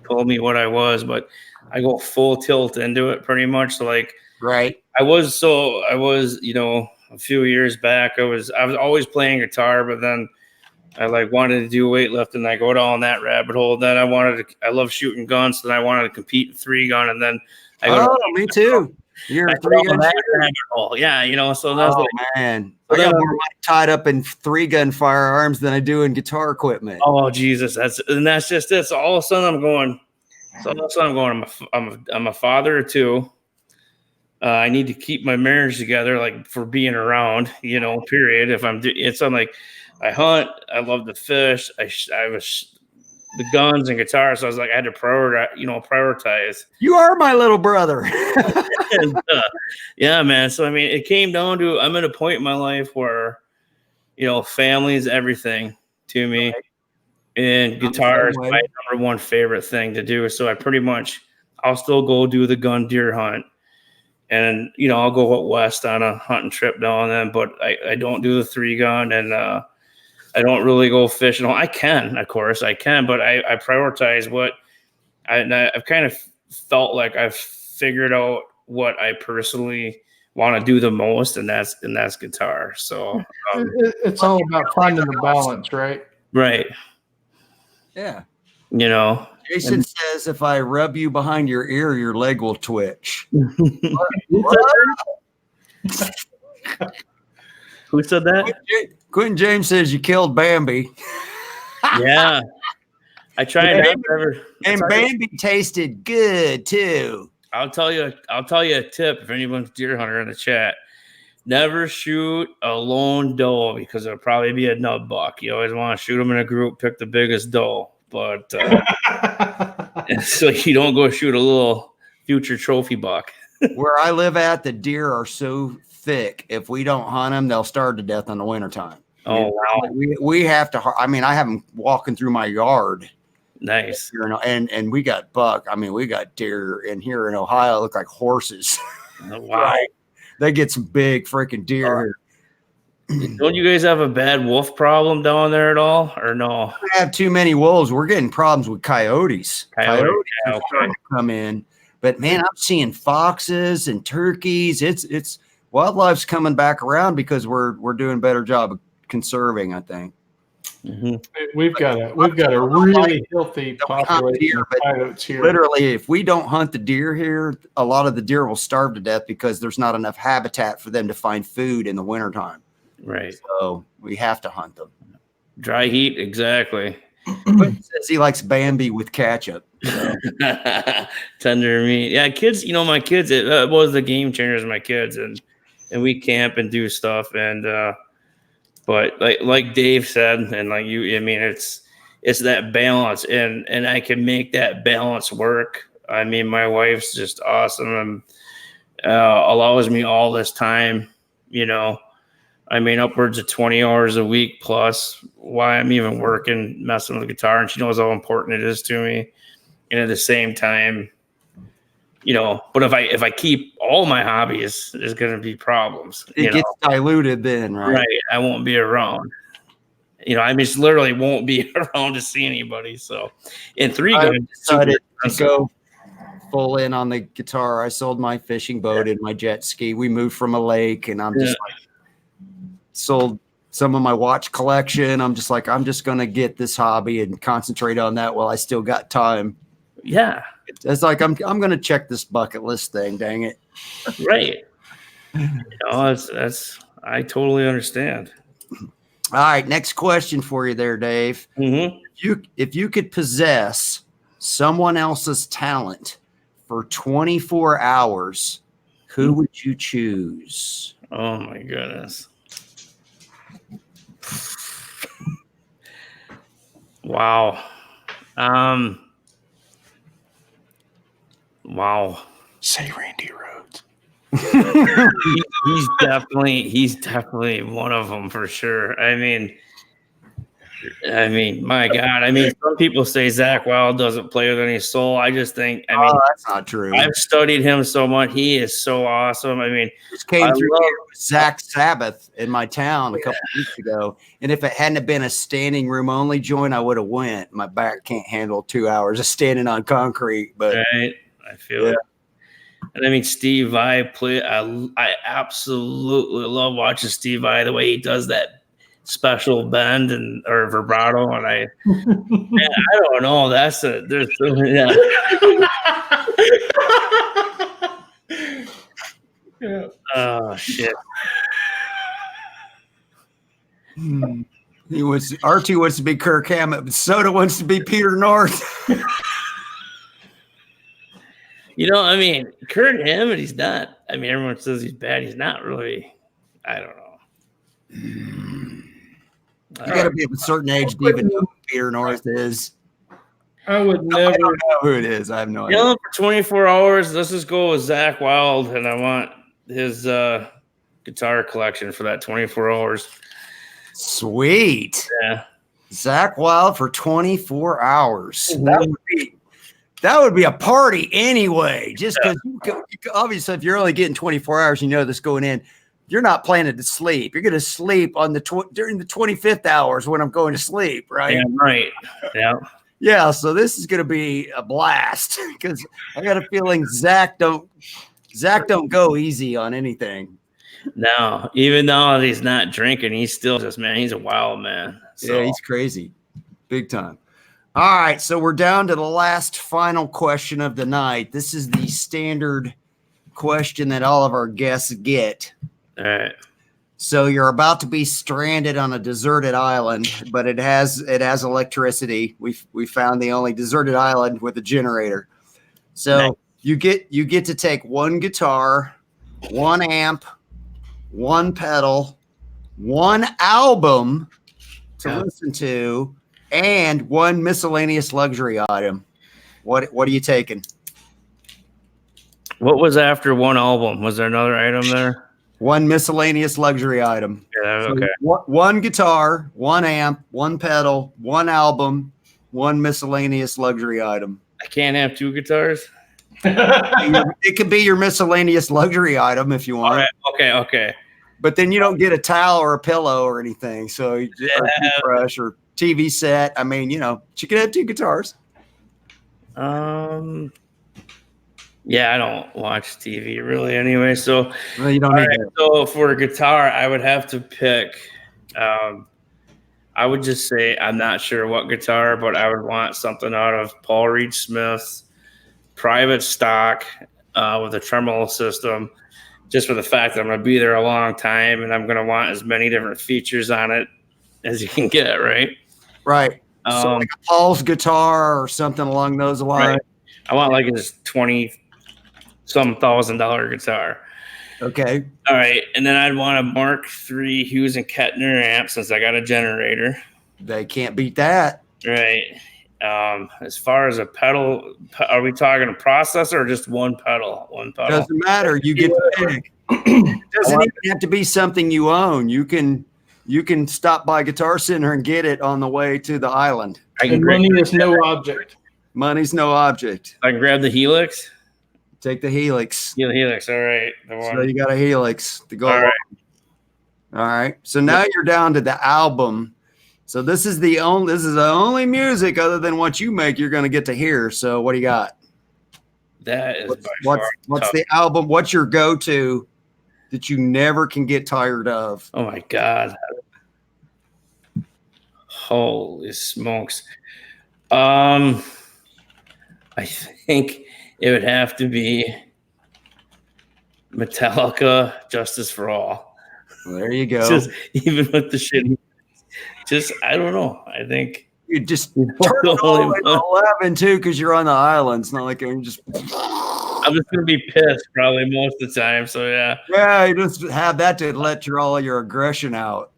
told me what I was, but I go full tilt into it pretty much. So like, right. I was, a few years back, I was always playing guitar, but then I wanted to do weightlifting, and I go down that rabbit hole. Then I love shooting guns, and I wanted to compete in 3-gun, and then I go. Oh, me too. You're a 3-gun shooter. Yeah, so that's man. I got more money tied up in 3-gun firearms than I do in guitar equipment. Oh Jesus, that's just it. So all of a sudden I'm going. I'm a father of 2. I need to keep my marriage together, for being around, period. I hunt. I love to fish. I was the guns and guitars. So I was I had to prioritize. You are my little brother. And, yeah, man. So, it came down to, I'm at a point in my life where, family is everything to me. Right. And guitar is my number one favorite thing to do. So I'll still go do the gun deer hunt. And, I'll go out west on a hunting trip now and then, but I don't do the 3-gun, and I don't really go fishing. I can, of course, but I prioritize what I've kind of felt like I've figured out what I personally want to do the most, and that's guitar. So it's all about finding the balance, right? Right. Yeah. Jason says, if I rub you behind your ear, your leg will twitch. Who said that? Quentin James says you killed Bambi. Yeah. I tried. And Bambi tasted good too. I'll tell you a tip if anyone's deer hunter in the chat. Never shoot a lone doe because it'll probably be a nub buck. You always want to shoot them in a group, pick the biggest doe. But so you don't go shoot a little future trophy buck. Where I live at, the deer are so thick. If we don't hunt them, they'll starve to death in the wintertime. Oh, wow. We have to. I have them walking through my yard. Nice. And we got buck. We got deer in here in Ohio. Look like horses. Oh, wow. They get some big freaking deer here. Don't you guys have a bad wolf problem down there at all, or no? We have too many wolves. We're getting problems with coyotes. Coyotes are starting to come in. But man, I'm seeing foxes and turkeys. It's wildlife's coming back around because we're doing a better job of conserving, I think. Mm-hmm. We've got a really healthy population of coyotes here. Literally, if we don't hunt the deer here, a lot of the deer will starve to death because there's not enough habitat for them to find food in the wintertime. Right. So we have to hunt them. Dry heat, exactly. Quentin says he likes Bambi with ketchup. So. Tender meat. Yeah, kids, my kids, it was the game changers, my kids, and we camp and do stuff. And but like Dave said, and like you, it's that balance, and I can make that balance work. My wife's just awesome and allows me all this time, upwards of 20 hours a week plus why I'm even working, messing with the guitar. And she knows how important it is to me. And at the same time, but if I keep all my hobbies, there's going to be problems. It gets diluted then, right? Right. I won't be around. I just literally won't be around to see anybody. So, in 3 guns, decided to go full in on the guitar. I sold my fishing boat and my jet ski. We moved from a lake, and I'm just sold some of my watch collection. I'm just like, I'm just going to get this hobby and concentrate on that while I still got time. Yeah. It's like, I'm going to check this bucket list thing. Dang it. Right. I totally understand. All right. Next question for you there, Dave. Mm-hmm. If you could possess someone else's talent for 24 hours, who would you choose? Oh my goodness. Wow. Wow. Say Randy Rhoads. He's definitely one of them for sure. I mean, my God. Some people say Zach Wilde doesn't play with any soul. I just think, that's not true. I've studied him so much. He is so awesome. Just came through here with Zach Sabbath in my town a couple weeks ago, and if it hadn't have been a standing room only joint, I would have went. My back can't handle 2 hours of standing on concrete. But right, I feel it. And Steve Vai play. I absolutely love watching Steve Vai, the way he does that special bend or vibrato, and I don't know. There's yeah. Oh shit. R2 wants to be Kirk Hammett, but Soda wants to be Peter North. Kurt Hammett, he's not. Everyone says he's bad. He's not really. I don't know. You got to be of a certain age to even know who Peter North is. I would never. I don't know who it is. I have no idea. For 24 hours, let's just go with Zach Wilde, and I want his guitar collection for that 24 hours. Sweet. Yeah. Zach Wilde for 24 hours. Mm-hmm. That would be a party anyway. Just because obviously, if you're only getting 24 hours, this going in. You're not planning to sleep. You're going to sleep on during the 25th hours when I'm going to sleep, right? Yeah, right. Yeah. Yeah. So this is going to be a blast because I got a feeling Zach don't go easy on anything. No, even though he's not drinking, he's still he's a wild man. So. Yeah, he's crazy, big time. All right, so we're down to the last final question of the night. This is the standard question that all of our guests get. All right. So you're about to be stranded on a deserted island, but it has electricity. We found the only deserted island with a generator. So nice. you get to take one guitar, one amp, one pedal, one album to listen to, and one miscellaneous luxury item. What are you taking? What was after one album? Was there another item there? One miscellaneous luxury item. Yeah, okay. So one guitar, one amp, one pedal, one album, one miscellaneous luxury item. I can't have 2 guitars? It could be your miscellaneous luxury item if you want. Right. Okay. But then you don't get a towel or a pillow or anything. So you just or toothbrush or TV set. You could have 2 guitars. Yeah, I don't watch TV really anyway. So, well, you don't need that. So for a guitar, I would have to pick. I would just say I'm not sure what guitar, but I would want something out of Paul Reed Smith's private stock with a tremolo system, just for the fact that I'm going to be there a long time and I'm going to want as many different features on it as you can get, right? Right. So like a Paul's guitar or something along those lines. Right. I want like his $20,000 guitar. Okay. All right. And then I'd want a Mark III Hughes and Kettner amp since I got a generator. They can't beat that. Right. As far as a pedal, are we talking a processor or just one pedal? One pedal. Doesn't matter. You get to pick. It doesn't even have to be something you own. You can stop by Guitar Center and get it on the way to the island. And money is no object. Money's no object. I can grab the Helix. Take the helix. Helix. All right. The one. So you got a helix to go. All right. All right. So now you're down to the album. So this is the only music other than what you make you're going to get to hear. So what do you got? That is what's the album? What's your go-to that you never can get tired of? Oh my God. Holy smokes. I think it would have to be Metallica, Justice for All. Well, there you go. Just even with the shit. Just, I don't know. I think you just turn it all the way to 11 too, because you're on the island. It's not like I'm just. I'm just gonna be pissed probably most of the time. So yeah. Yeah, you just have that to let all your aggression out.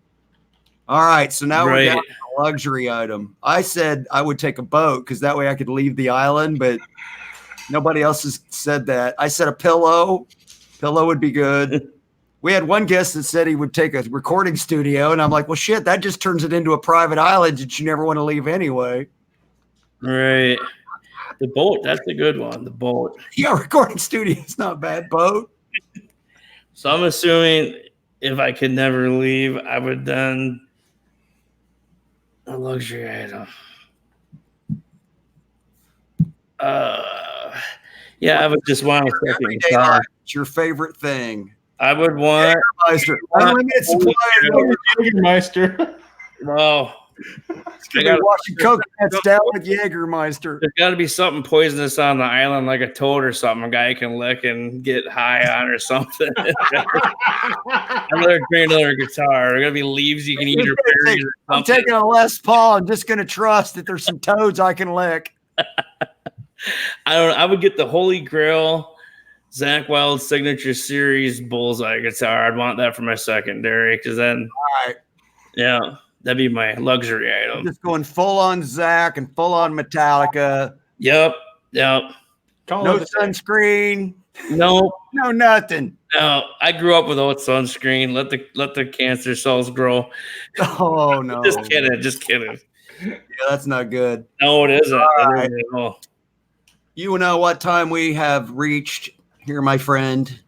All right, so now we're down to the luxury item. I said I would take a boat because that way I could leave the island, but nobody else has said that. I said a pillow. Pillow would be good. We had one guest that said he would take a recording studio, and I'm like, well, shit, that just turns it into a private island that you never want to leave anyway. Right. The boat, that's a good one. The boat. Yeah, recording studio is not bad. Boat. So I'm assuming if I could never leave, I would then a luxury item. Yeah, I would just want a second guitar. It's your favorite thing. I would want unlimited supply of Jägermeister. No. I got washing coconuts down with Jägermeister. There's got to be something poisonous on the island, like a toad or something. A guy can lick and get high on or something. Another guitar. There got to be leaves you can eat or berries or something. I'm taking a Les Paul. I'm just going to trust that there's some toads I can lick. I would get the Holy Grail Zakk Wylde Signature Series Bullseye guitar. I'd want that for my secondary because then, yeah, that'd be my luxury item. Just going full on Zakk and full on Metallica. Yep. No sunscreen. No nothing. No, I grew up without sunscreen. Let the cancer cells grow. Oh no! Just kidding. Yeah, that's not good. No, it isn't. Right. You know what time we have reached here, my friend.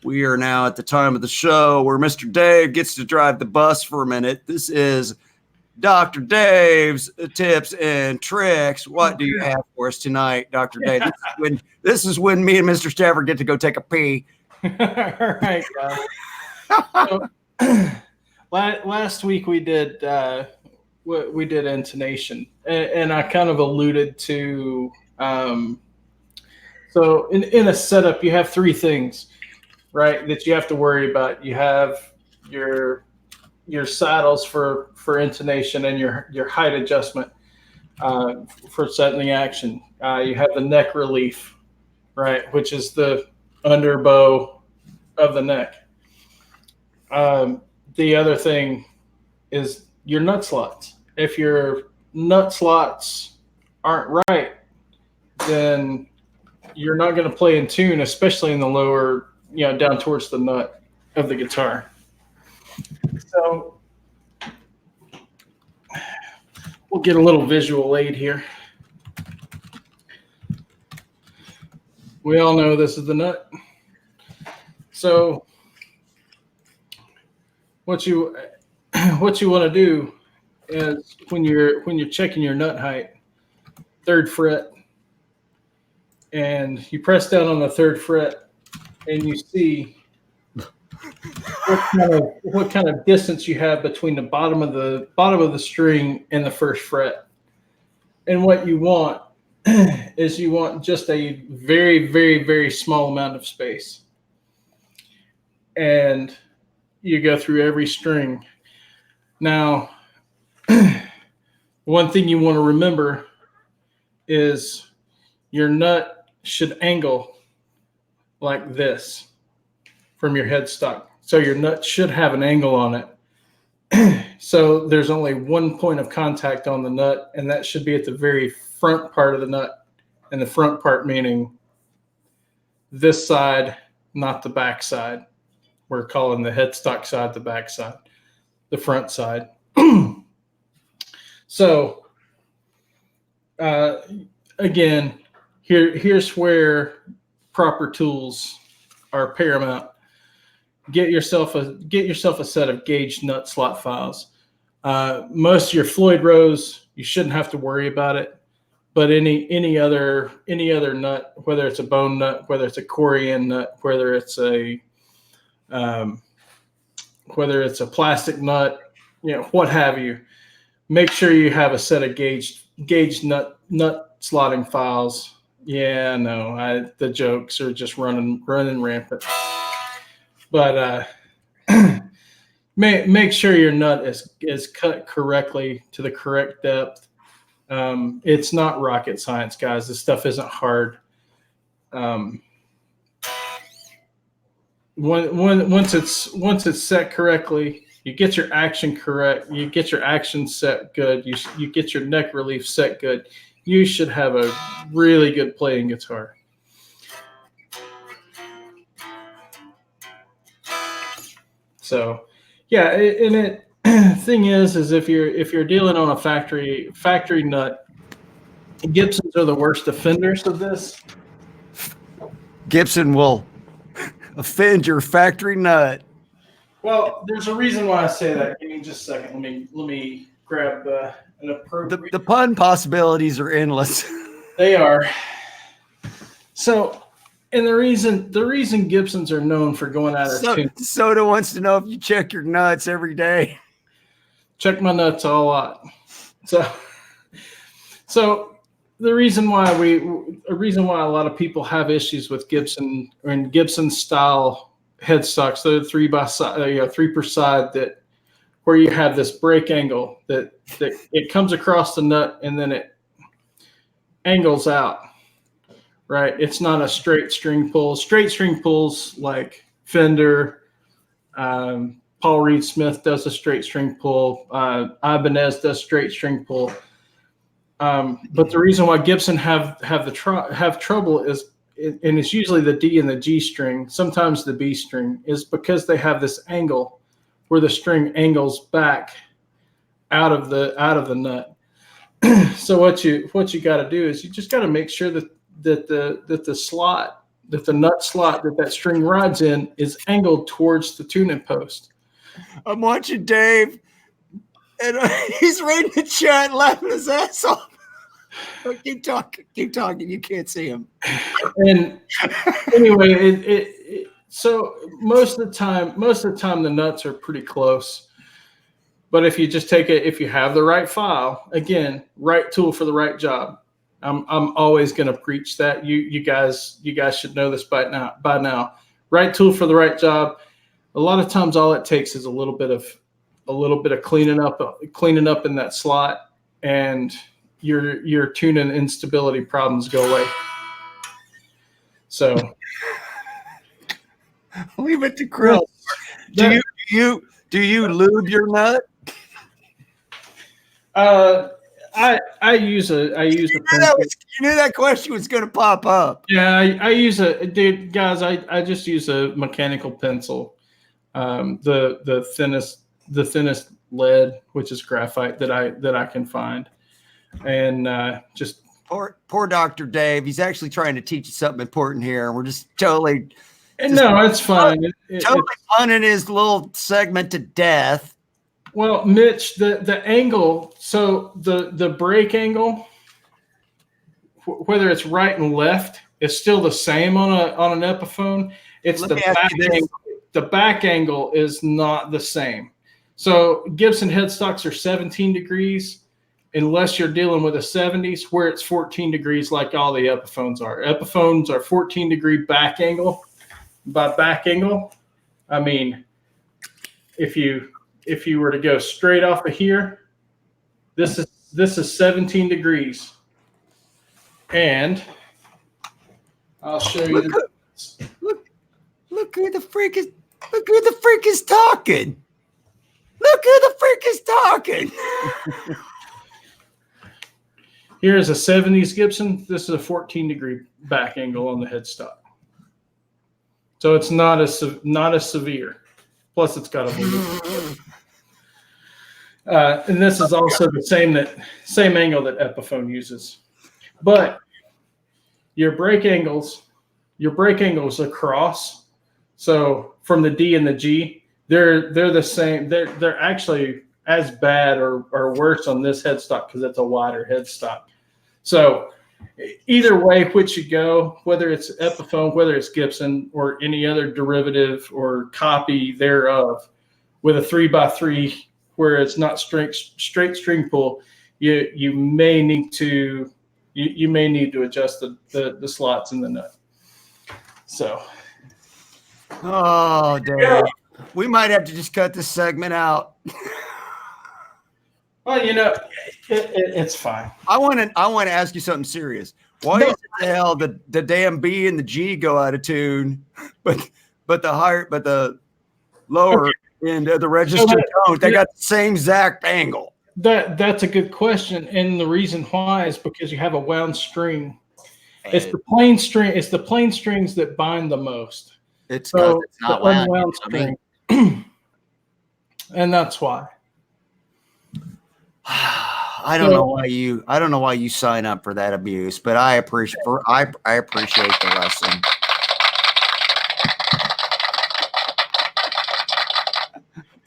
We are now at the time of the show where Mr. Dave gets to drive the bus for a minute. This is Dr. Dave's tips and tricks. What do you have for us tonight, Dr. Dave? This is when me and Mr. Stafford get to go take a pee. All right, guys. Last week we did intonation, and I kind of alluded to. So in a setup, you have three things, right, that you have to worry about. You have your saddles for intonation and your height adjustment for setting the action. You have the neck relief, right, which is the underbow of the neck. The other thing is your nut slots. If your nut slots aren't right, then you're not going to play in tune, especially in the lower, down towards the nut of the guitar. So we'll get a little visual aid here. We all know this is the nut. So what you want to do is when you're checking your nut height, 3rd fret, and you press down on the 3rd fret, and you see what kind of distance you have between the bottom of the string and the 1st fret. And what you want is you want just a very, very, very small amount of space. And you go through every string. Now, one thing you want to remember is your nut should angle like this from your headstock. So your nut should have an angle on it. So there's only one point of contact on the nut, and that should be at the very front part of the nut. And the front part meaning this side, not the back side. We're calling the headstock side the back side, the front side. So again, here's where proper tools are paramount. Get yourself a set of gauged nut slot files. Most of your Floyd rows, you shouldn't have to worry about it. But any other nut, whether it's a bone nut, whether it's a Corian nut, whether it's a plastic nut, what have you, make sure you have a set of gauged nut slotting files. Yeah, no, the jokes are just running rampant. But make sure your nut is cut correctly to the correct depth. It's not rocket science, guys. This stuff isn't hard. Once it's set correctly, you get your action correct. You get your action set good. You get your neck relief set good. You should have a really good playing guitar. So, yeah, thing is if you're dealing on a factory nut, Gibsons are the worst offenders of this. Gibson will offend your factory nut. Well, there's a reason why I say that. Give me just a second. Let me grab an appropriate. The pun possibilities are endless. They are. So, and the reason Gibsons are known for going out of tune. Soda wants to know if you check your nuts every day. Check my nuts a lot. So the reason why a lot of people have issues with Gibson and Gibson style headstocks, they're 3 per side, that where you have this break angle that it comes across the nut and then it angles out. Right, it's not a straight string pull. Straight string pulls like Fender, Paul Reed Smith does a straight string pull. Ibanez does straight string pull. But the reason why Gibson have trouble is, and it's usually the D and the G string, sometimes the B string, is because they have this angle where the string angles back out of the nut. So what you got to do is you just got to make sure that the nut slot that string rides in is angled towards the tuning post. I'm watching Dave, and he's reading the chat, laughing his ass off. Keep talking. You can't see him. And anyway, so most of the time the nuts are pretty close. But if you just if you have the right file, again, right tool for the right job. I'm always going to preach that. You guys should know this by now. Right tool for the right job. A lot of times, all it takes is a little bit of cleaning up in that slot, and your tuning instability problems go away. So leave it to Chris. Do you lube your nut? I use a pencil. You knew that question was going to pop up. Yeah, I use guys. I just use a mechanical pencil, the thinnest lead, which is graphite that I can find, and just poor Dr. Dave. He's actually trying to teach you something important here, and we're just totally. No, it's fine. Totally punning his little segment to death. Well, Mitch, the angle, so the break angle, whether it's right and left, is still the same on an Epiphone. It's the back angle. The back angle is not the same. So Gibson headstocks are 17 degrees, unless you're dealing with a 70s, where it's 14 degrees like all the Epiphones are. Epiphones are 14-degree back angle. By back angle, I mean if you were to go straight off of here, this is 17 degrees. And I'll show you. Look who the freak is talking. Look who the freak is talking. Here's a 70s Gibson. This is a 14-degree back angle on the headstock. So it's not as severe. Plus, it's got a little bit. And this is also the same angle that Epiphone uses. But your break angles your brake angle is across. So from the D and the G, they're the same. They're actually as bad or worse on this headstock because it's a wider headstock. So either way, which you go, whether it's Epiphone, whether it's Gibson, or any other derivative or copy thereof, with a 3x3 where it's not straight string pull, you may need to adjust the slots in the nut. So, oh, Dave, we might have to just cut this segment out. Well, it's fine. I want to ask you something serious. Why is the hell the damn B and the G go out of tune, but the lower end of the register don't? They got the same exact angle. That's a good question, and the reason why is because you have a wound string. It's the plain string. It's the plain strings that bind the most. It's not wound. Unwound string, and that's why. I don't know why you sign up for that abuse, but I appreciate the lesson.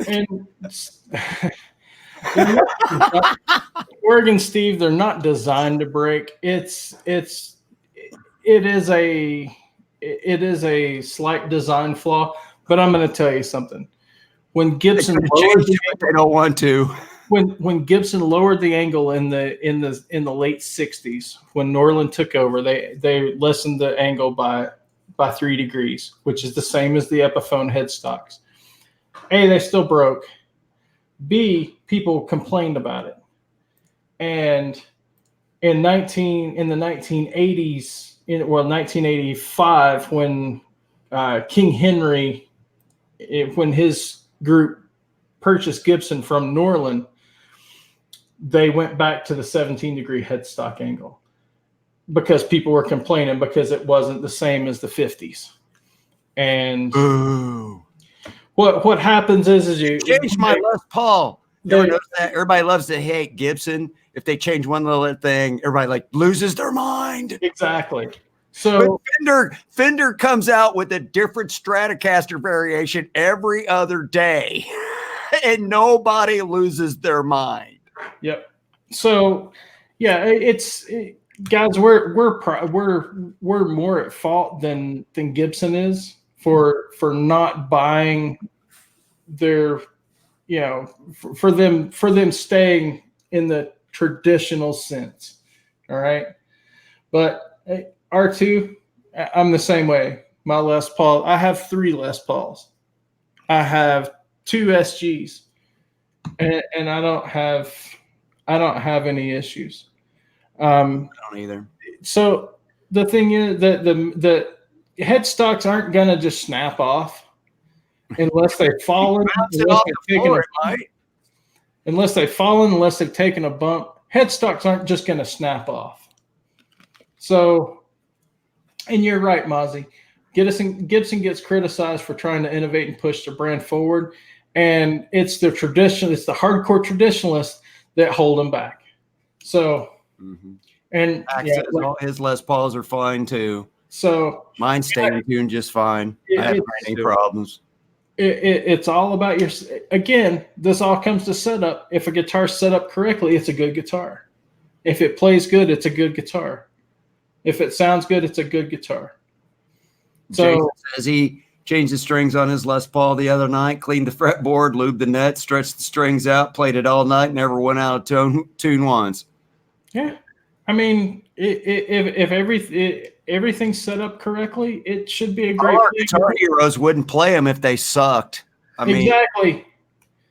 And Oregon Steve, they're not designed to break. It is a slight design flaw, but I'm going to tell you something. When Gibson they don't want to. When Gibson lowered the angle in the late 60s, when Norland took over, they lessened the angle by 3 degrees, which is the same as the Epiphone headstocks. A, they still broke. B, people complained about it. And in the 1980s, 1985, when King Henry, when his group purchased Gibson from Norland, they went back to the 17-degree headstock angle because people were complaining because it wasn't the same as the 50s. And what happens is you change my Les Paul. You notice that everybody loves to hate Gibson. If they change one little thing, everybody loses their mind. Exactly. So Fender comes out with a different Stratocaster variation every other day, and nobody loses their mind. Yep. So, yeah, guys. We're more at fault than Gibson is for not buying their, for them staying in the traditional sense. All right, but R2, I'm the same way. My Les Paul, I have 3 Les Pauls. I have 2 SGs, and I don't have any issues. I don't either. So the thing is that the headstocks aren't gonna just snap off unless they've fallen, unless they've taken a bump. Headstocks aren't just gonna snap off. So, and you're right, Mozzie. Gibson gets criticized for trying to innovate and push the brand forward, and it's the hardcore traditionalists that hold them back. So, and his Les Pauls are fine too. So mine stay in tune just fine. I haven't had any problems. It's all about again, this all comes to setup. If a guitar's set up correctly, it's a good guitar. If it plays good, it's a good guitar. If it sounds good, it's a good guitar. So Jason says he changed the strings on his Les Paul the other night, cleaned the fretboard, lubed the net, stretched the strings out, played it all night, never went out of tune once. Yeah. I mean, if everything's set up correctly, it should be a great Our Guitar Heroes wouldn't play them if they sucked. I mean, exactly.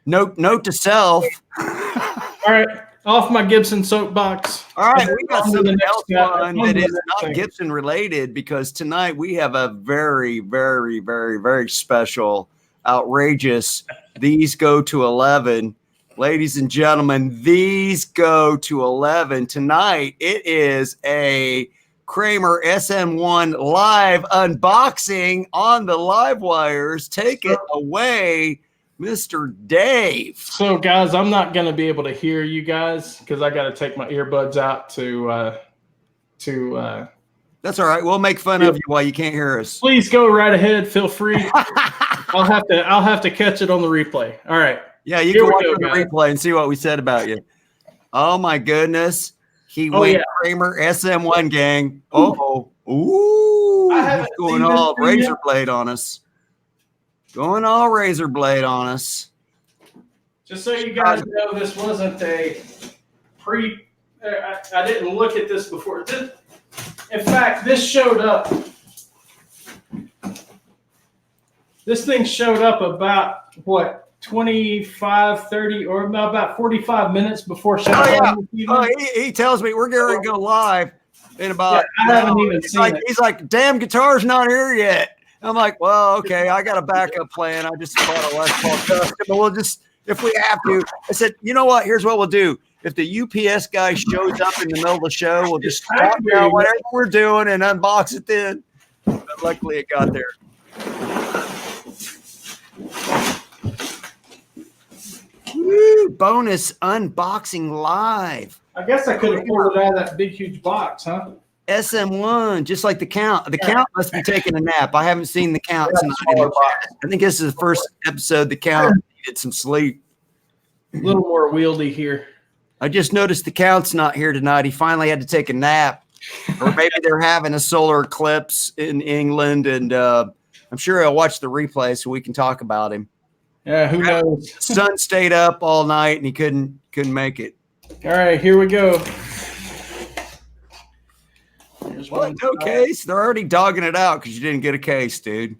Note to self. All right, off my Gibson soapbox. All right, we got something else fun that is not Gibson related, because tonight we have a very, very, very, very special, outrageous. These go to 11. Ladies and gentlemen, these go to 11. Tonight, it is a Kramer SM1 live unboxing on the live wires. Take it away, Mr. Dave. So, guys, I'm not going to be able to hear you guys because I got to take my earbuds out to That's all right. We'll make fun of you while you can't hear us. Please go right ahead. Feel free. I'll have to catch it on the replay. All right. Yeah, you can watch on the replay and see what we said about you. Oh my goodness. He went Kramer SM1 gang. Oh, ooh, he's going all razor blade on us. Going all razor blade on us. Just so you guys know, this wasn't a I didn't look at this before. In fact, this showed up. This thing showed up about, what, 25, 30, or about 45 minutes before showtime. He tells me we're going to go live in about. I haven't even seen it. He's like, damn, guitar's not here yet. I'm like, well, okay, I got a backup plan. I just bought a Les Paul Custom, but we'll just, if we have to. I said, you know what? Here's what we'll do. If the UPS guy shows up in the middle of the show, we'll just talk about whatever we're doing and unbox it then. But luckily, it got there. Woo, bonus unboxing live. I guess I could have pulled it out of that big, huge box, huh? SM1, just like the Count. The Count must be taking a nap. I haven't seen the Count tonight in the chat. I think this is the first episode the Count needed some sleep. A little more wieldy here. I just noticed the Count's not here tonight. He finally had to take a nap. Or maybe they're having a solar eclipse in England, and I'm sure I'll watch the replay so we can talk about him. Yeah, who knows? Sun stayed up all night, and he couldn't make it. All right, here we go. Well, no case. They're already dogging it out because you didn't get a case, dude.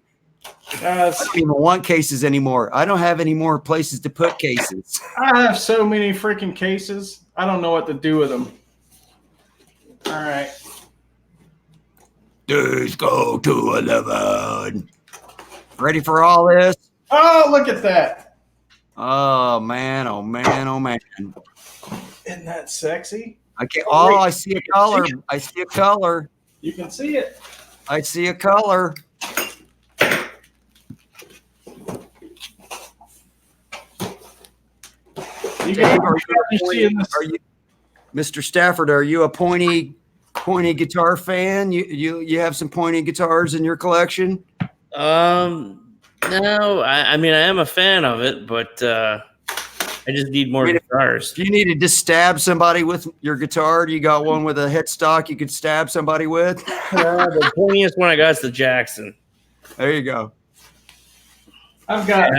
I don't even want cases anymore. I don't have any more places to put cases. I have so many freaking cases. I don't know what to do with them. All right. Let's go to 11. Ready for all this? Oh, look at that. Oh, man. Oh, man. Oh, man. Isn't that sexy? I can't. Oh, I see a color. I see a color. You can see it. I see a color. Dave, are you, Mr. Stafford, are you a pointy guitar fan? You have some pointy guitars in your collection? No, I mean I am a fan of it, but I just need more guitars. If you needed to stab somebody with your guitar, you got one with a headstock you could stab somebody with? The pointiest one I got is the Jackson. There you go. I've got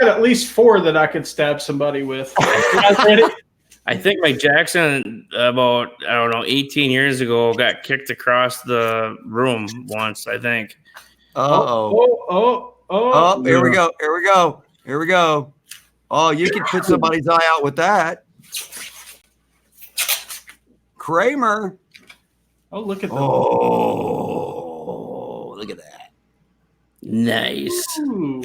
at least 4 that I could stab somebody with. I think my Jackson about 18 years ago got kicked across the room once. I think. Oh! Here we go. Oh, you could put somebody's eye out with that. Kramer. Oh, look at that. Oh, look at that. Nice. Ooh.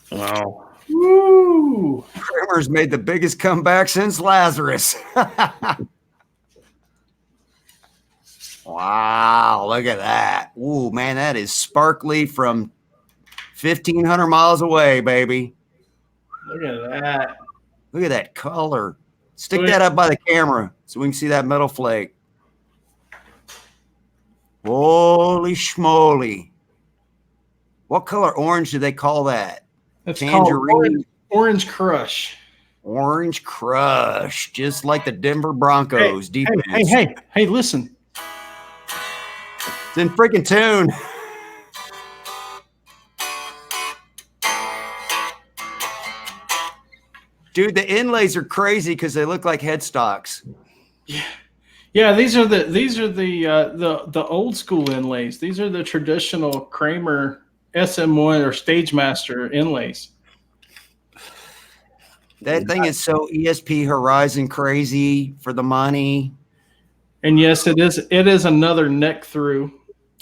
Wow. Woo! Kramer's made the biggest comeback since Lazarus. Wow, look at that. Ooh, man, that is sparkly from 1,500 miles away, baby. Look at that. Look at that color. Stick that up by the camera so we can see that metal flake. Holy schmoly. What color orange do they call that? That's tangerine. Orange Crush. Orange Crush, just like the Denver Broncos defense. Hey, listen. It's in freaking tune. Dude, the inlays are crazy because they look like headstocks. Yeah. These are the old school inlays. These are the traditional Kramer SM1 or Stagemaster inlays. That thing is so ESP Horizon crazy for the money. And yes, it is. It is another neck through.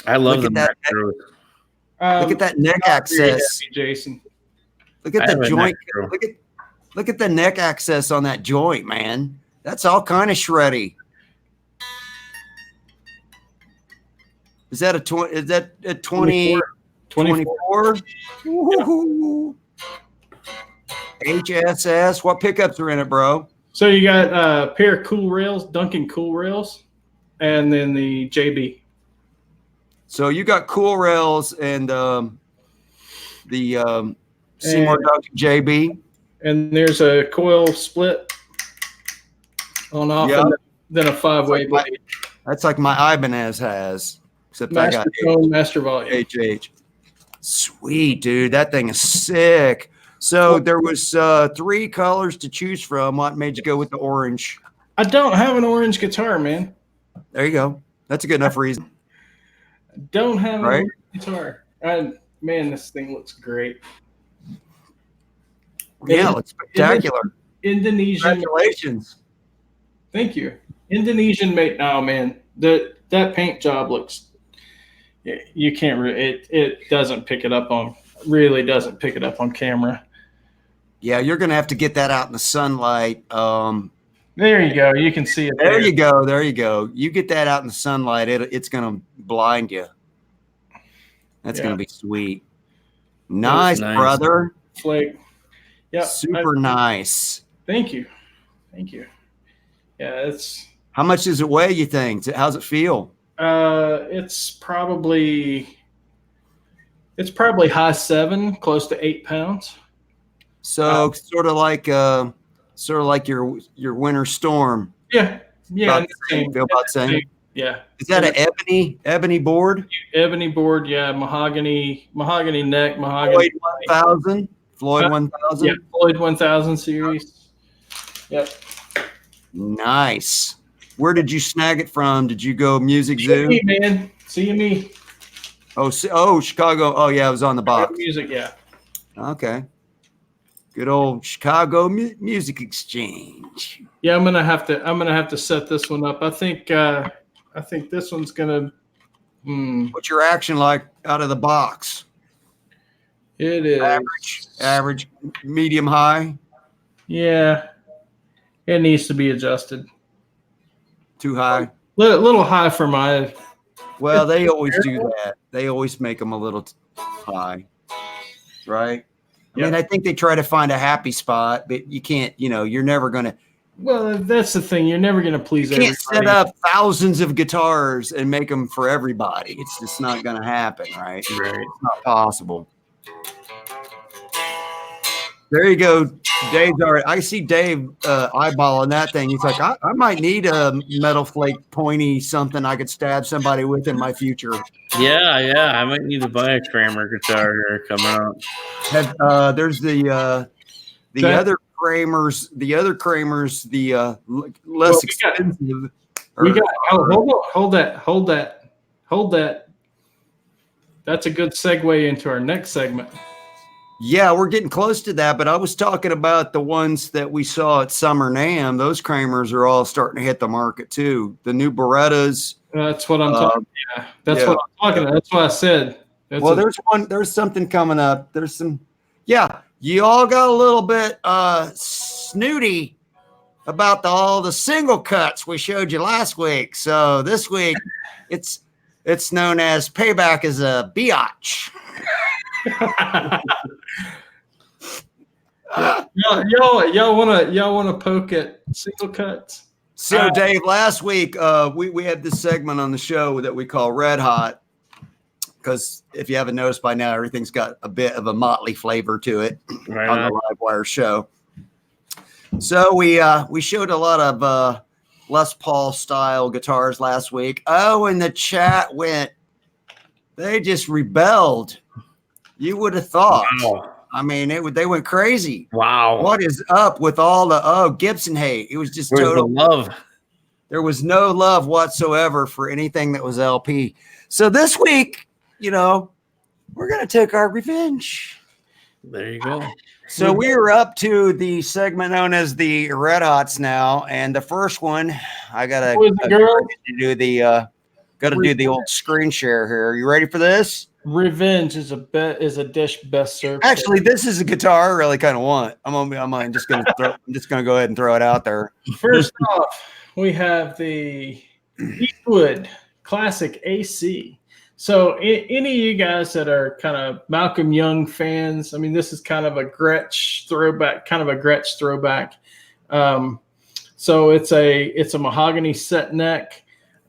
I love the neck through. Look at that neck access, heavy, Jason. Look at the joint. Look at the neck access on that joint, man. That's all kind of shreddy. Is that a 20? Is that a 20? 24? HSS. What pickups are in it, bro? So you got a pair of cool rails, Duncan cool rails, and then the JB. So you got cool rails and the Seymour Duncan JB. And there's a coil split on off, and then a 5-way blade. That's like my Ibanez has, except Master I got tone, master volume. HH. Sweet, dude. That thing is sick. So there was 3 colors to choose from. What made you go with the orange? I don't have an orange guitar, man. There you go. That's a good enough reason. I don't have an orange guitar. Man, this thing looks great. Yeah, it's spectacular. Indonesian. Congratulations. Thank you. Indonesian made. Oh man, that paint job looks. You can't. It doesn't pick it up on. Really doesn't pick it up on camera. Yeah, you're gonna have to get that out in the sunlight. There you go. You can see it. There you go. There you go. You get that out in the sunlight, it's gonna blind you. That's gonna be sweet. Nice, brother. Flake. Yeah. Super nice. Thank you. Thank you. Yeah, it's. How much does it weigh, you think? How's it feel? It's probably high 7, close to 8 pounds. So sort of like your winter storm. Yeah. Yeah. Feel about same. Yeah. Is that an ebony board? Ebony board, yeah. Mahogany neck, Floyd 1000. Floyd 1000. Yeah, Floyd 1000 series. Yep. Nice. Where did you snag it from? Did you go Music Zoo? CME, man. CME. Oh, Chicago. Oh, yeah, it was on the box. Music, yeah. Okay. Good old Chicago Music Exchange. Yeah, I'm gonna have to set this one up. I think this one's gonna. What's your action like out of the box? It is average, medium, high. Yeah, it needs to be adjusted. Too high. Little high for my. Well, they always do that. They always make them a little high, right? I mean, I think they try to find a happy spot, but you can't. You're never gonna. Well, that's the thing. You're never gonna please everybody. You can't set up thousands of guitars and make them for everybody. It's just not gonna happen, right? Right. It's not possible. There you go. Dave's all right. I see Dave eyeballing that thing. He's like, I might need a metal flake pointy something I could stab somebody with in my future. Yeah. I might need to buy a Kramer guitar here coming up. There's the other Kramers, the less expensive. Hold that. That's a good segue into our next segment. Yeah, we're getting close to that, but I was talking about the ones that we saw at Summer NAMM. Those Kramers are all starting to hit the market too. The new Berettas. That's what I'm talking. Yeah, that's what I'm talking about. That's what I said. There's something coming up. There's some. Yeah, you all got a little bit snooty about all the single cuts we showed you last week. So this week, it's known as Payback as a Biatch. Y'all wanna poke at single cuts? So Dave, last week we had this segment on the show that we call Red Hot, because if you haven't noticed by now, everything's got a bit of a motley flavor to it on the Livewire show. So we showed a lot of Les Paul style guitars last week. Oh, and the chat they just rebelled. You would have thought. Wow. I mean, they went crazy. Wow. What is up with all the Gibson hate? It was just total love. There was no love whatsoever for anything that was LP. So this week, we're going to take our revenge. There you go. So we are up to the segment known as the Red Hots now, and the first one, I got to do the old screen share here. Are you ready for this? Revenge is a dish best served. Actually, this is a guitar I really kind of want. I'm just gonna go ahead and throw it out there. First off, we have the Eastwood Classic AC. So any of you guys that are kind of Malcolm Young fans, I mean, this is kind of a Gretsch throwback, So it's a mahogany set neck.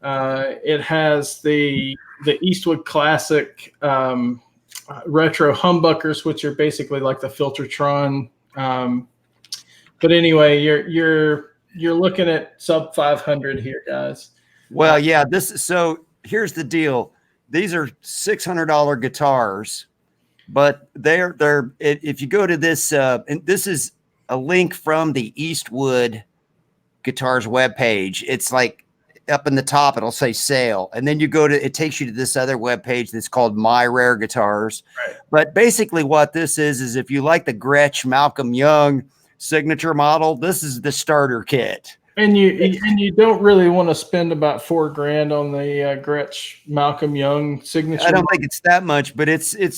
It has the Eastwood Classic retro humbuckers, which are basically like the Filtertron. But anyway, you're looking at sub 500 here, guys. Well, yeah. So here's the deal. These are $600 guitars, but they're if you go to this, and this is a link from the Eastwood Guitars webpage. It's like up in the top, it'll say sale, and then it takes you to this other webpage that's called My Rare Guitars. Right. But basically, what this is if you like the Gretsch Malcolm Young signature model, this is the starter kit. And you don't really want to spend about $4,000 on the Gretsch Malcolm Young signature. I don't think it's that much, but it's like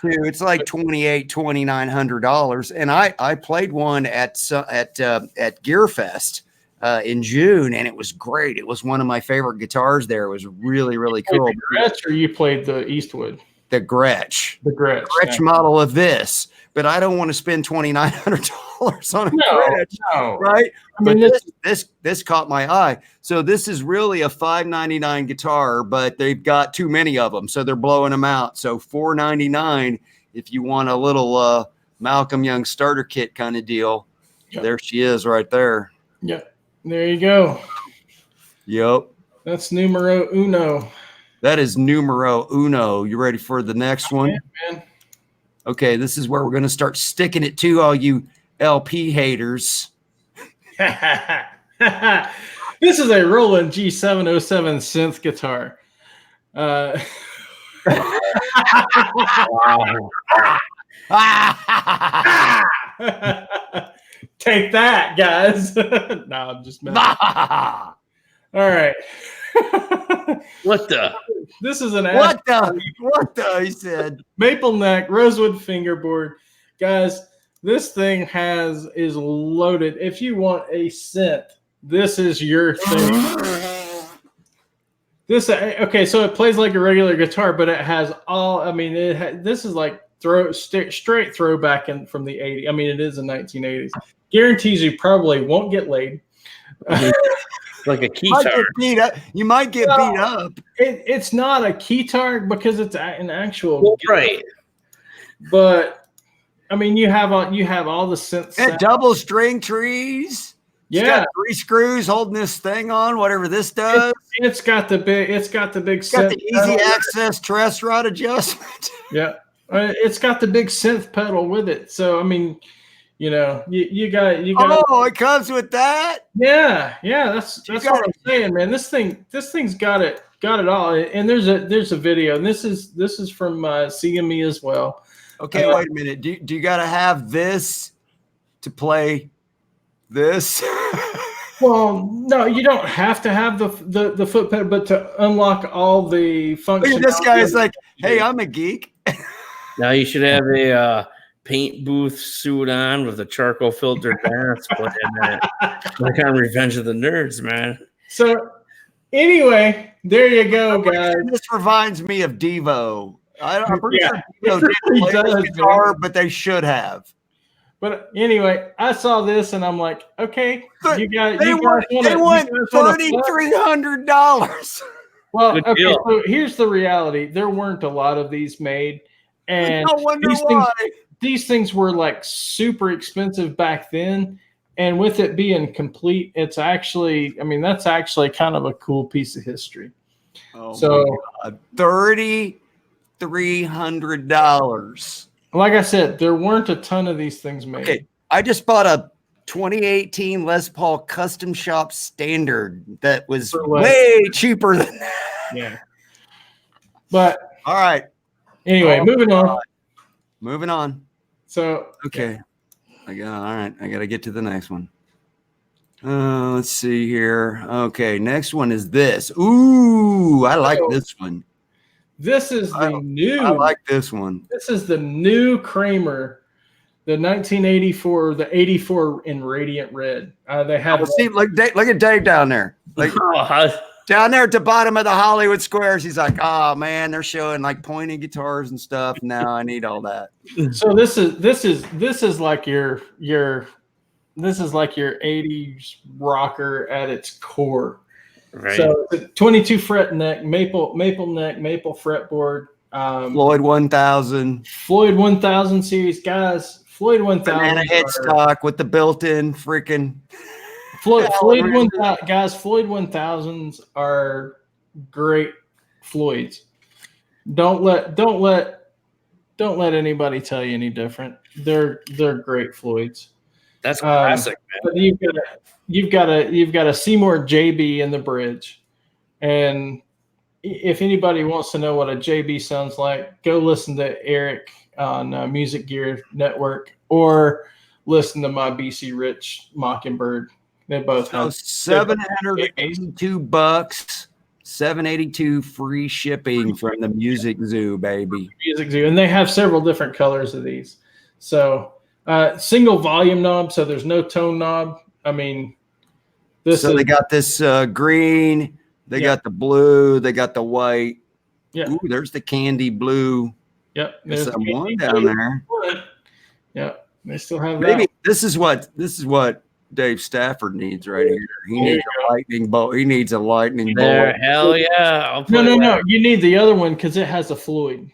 $2,900. And I played one at Gearfest in June, and it was great. It was one of my favorite guitars there. It was really, really cool. The Gretsch, or you played the Eastwood? The Gretsch. The Gretsch model of this. But I don't want to spend $2,900 on a Gretsch, right? I mean, this caught my eye. So this is really a $599 guitar, but they've got too many of them, so they're blowing them out. So $499 if you want a little Malcolm Young starter kit kind of deal. Yep. There she is, right there. Yep, there you go. Yep, that's numero uno. That is numero uno. You ready for the next one? Yeah, man. Okay, this is where we're going to start sticking it to all you LP haters. This is a Roland G707 synth guitar. Take that, guys. No, I'm just messing. All right. What the? This is an what the? He said maple neck, rosewood fingerboard, guys. This thing is loaded. If you want a synth, this is your thing. Okay, so it plays like a regular guitar, but it has all. I mean, this is like straight throwback from the 80s. I mean, it is the 1980s. Guarantees you probably won't get laid. Like a keytar. You might get beat up. It's not a keytar because it's an actual right. But I mean, you have all the synths. And double string trees. Yeah, it's got 3 screws holding this thing on. Whatever this does. It's got the big. It's got the easy access truss rod adjustment. Yeah, it's got the big synth pedal with it. So I mean, you know, you got. Oh, it comes with that. Yeah. That's what I'm saying, man. This thing's got it all. And there's a video, and this is from CME as well. Okay, wait a minute. Do you got to have this to play this? Well, no, you don't have to have the foot pedal, but to unlock all the functions. This guy is like, hey, I'm a geek. Now you should have a paint booth suit on with a charcoal filter dance playing that. Like on Revenge of the Nerds, man. So anyway, there you go, guys. This reminds me of Devo. I'm pretty sure Devo didn't play this guitar, but they should have. But anyway, I saw this and I'm like, okay, they want $3,300. Well, okay, so here's the reality. There weren't a lot of these made. And no wonder why. These things were like super expensive back then. And with it being complete, it's actually, I mean, that's actually kind of a cool piece of history. Oh, so $3,300. Like I said, there weren't a ton of these things made. Okay, I just bought a 2018 Les Paul Custom Shop Standard that was way cheaper than that. Yeah. But all right. Anyway, moving on. Moving on. So okay. I got to get to the next one. Let's see here. Okay, next one is this. Ooh, I like this one. This is the new. I like this one. This is the new Kramer, the 1984, the 84 in radiant red. They have. See, look at Dave down there. Like, Down there at the bottom of the Hollywood Squares, he's like, "Oh man, they're showing like pointing guitars and stuff. Now I need all that." So this is like your 80s rocker at its core. Right. So it's a 22 fret neck, maple neck, maple fretboard. Floyd 1000. Floyd 1000 series, guys. Floyd 1000 Banana headstock with the built-in freaking Floyd 1000 guys. Floyd 1000s are great Floyds. Don't let anybody tell you any different. They're great Floyds. That's classic, man. But you've got a Seymour JB in the bridge, and if anybody wants to know what a JB sounds like, go listen to Eric on Music Gear Network or listen to my BC Rich Mockingbird. They both have $782, $782 free shipping from the Music Zoo, baby. Music Zoo, and they have several different colors of these. So single volume knob, so there's no tone knob. I mean, they got this green. They got the blue. They got the white. Yeah. Ooh, there's the candy blue. Yep. There's some one down there. Yeah. They still have Maybe that. this is what Dave Stafford needs right here. He needs a lightning bolt. He needs a lightning bolt. Hell yeah. No. You need the other one because it has a Floyd.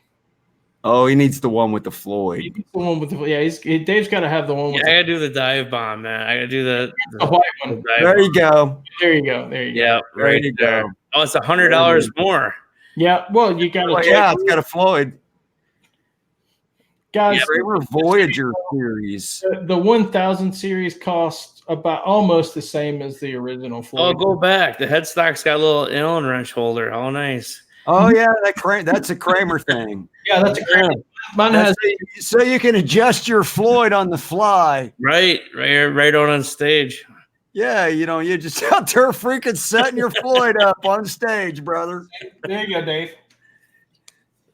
Oh, he needs the one with the Floyd. He needs the one with the Dave's got to have the one with I gotta do the dive bomb, man. I gotta do the white one. There you go. There you go. Yeah, right there. Go. Oh, it's $100 more. Yeah. Well, you got to. It's got a Floyd. Guys, Kramer Voyager series. The 1000 series costs about almost the same as the original Floyd. Oh, go back. The headstock's got a little Allen wrench holder. Oh, nice. Oh yeah, that's a Kramer thing. Yeah, that's a Kramer. Mine has so you can adjust your Floyd on the fly. Right on stage. Yeah, you're just out there freaking setting your Floyd up on stage, brother. There you go, Dave.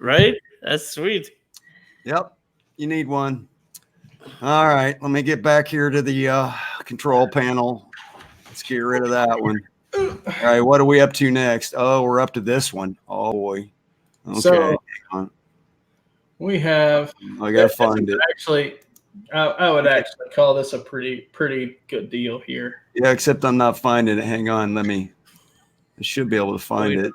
Right? That's sweet. Yep, you need one. All right, let me get back here to the control panel. Let's get rid of that one. All right, what are we up to next? Oh, we're up to this one. Oh boy. Okay. So we have. I gotta find it. Actually, I would actually call this a pretty good deal here. Yeah, except I'm not finding it. Hang on, I should be able to find it.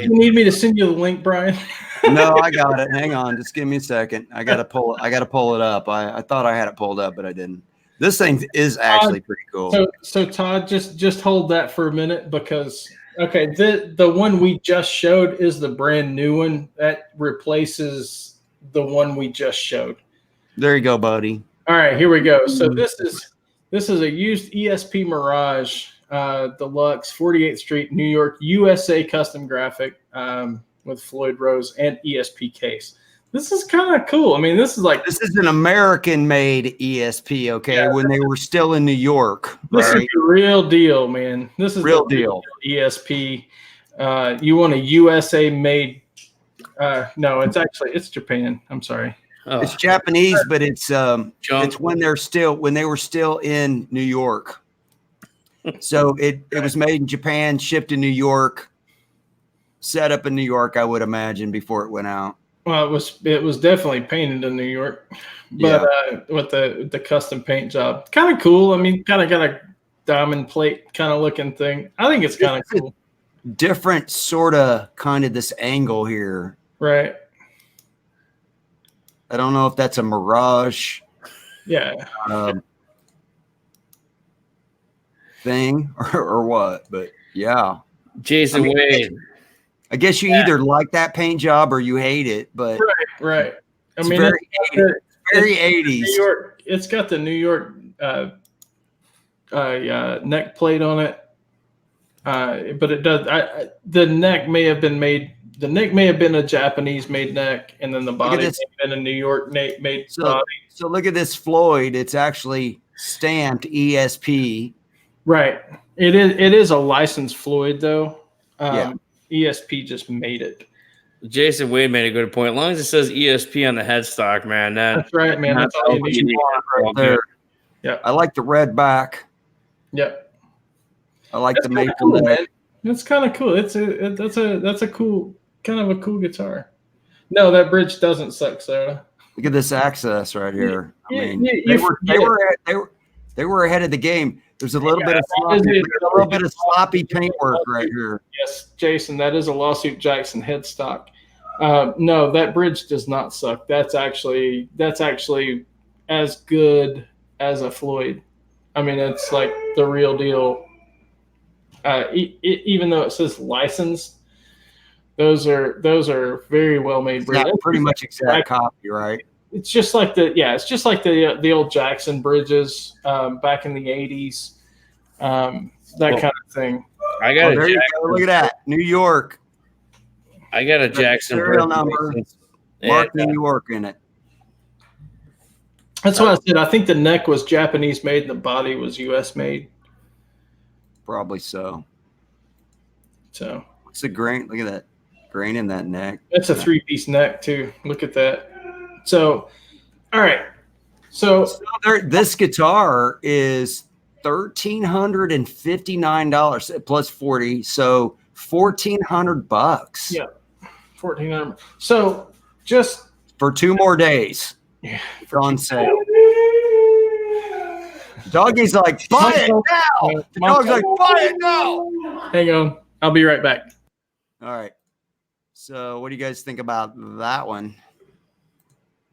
You need me to send you the link, Brian? No, I got it. Hang on, just give me a second. I gotta pull it up. I thought I had it pulled up, but I didn't. This thing is actually pretty cool. So Todd, just hold that for a minute because the one we just showed is the brand new one that replaces the one we just showed. There you go, buddy. All right, here we go. So this is a used ESP Mirage Deluxe, 48th Street, New York, USA custom graphic with Floyd Rose and ESP case. This is kind of cool. This is an American-made ESP, okay? Yeah, when they were still in New York. This is the real deal, man. This is real deal ESP. You want a USA-made? No, it's Japan. I'm sorry. Oh. It's Japanese, but it's when they were still in New York. So it was made in Japan, shipped to New York, set up in New York, I would imagine, before it went out. Well, it was definitely painted in New York, but with the custom paint job, kind of cool. Kind of got a diamond plate kind of looking thing. I think it's kind of cool. Different sort of kind of this angle here, right? I don't know if that's a Mirage, thing or what, but yeah, Jason Wade. I guess you either like that paint job or you hate it, but right. It's very 80s. New York. It's got the New York neck plate on it, but it does. The neck may have been made. The neck may have been a Japanese-made neck, and then the body may have been a New York made body. So look at this Floyd. It's actually stamped ESP. Right. It is a licensed Floyd though. ESP just made it. Jason Wade made a good point. As long as it says ESP on the headstock, man. That's right, man. That's all you need right there. Yeah. I like the red back. Yep. I like the maple neck. That's kind of cool. That's a cool kind of a cool guitar. No, that bridge doesn't suck, Soda. Look at this access right here. I mean, they were ahead of the game. There's a little bit of sloppy paintwork right here. Yes, Jason, that is a Lawsuit Jackson headstock. No, that bridge does not suck. That's actually as good as a Floyd. I mean, it's like the real deal. Even though it says licensed, those are very well made bridges. Pretty much exact copy, right? It's just like the old Jackson bridges back in the 80s, kind of thing. I got there you go. Look at that, New York. I got a Jackson serial number, marked New York in it. That's what I said. I think the neck was Japanese made and the body was U.S. made. Probably so. So what's the grain? Look at that grain in that neck. That's a 3-piece neck too. Look at that. So, all right. So this guitar is $1,359 plus 40, so $1,400. Yeah, $1,400. So just for 2 more days. Yeah, it's on sale. Doggy's like, buy it now. The dog's like, buy it now. Hang on. I'll be right back. All right. So what do you guys think about that one?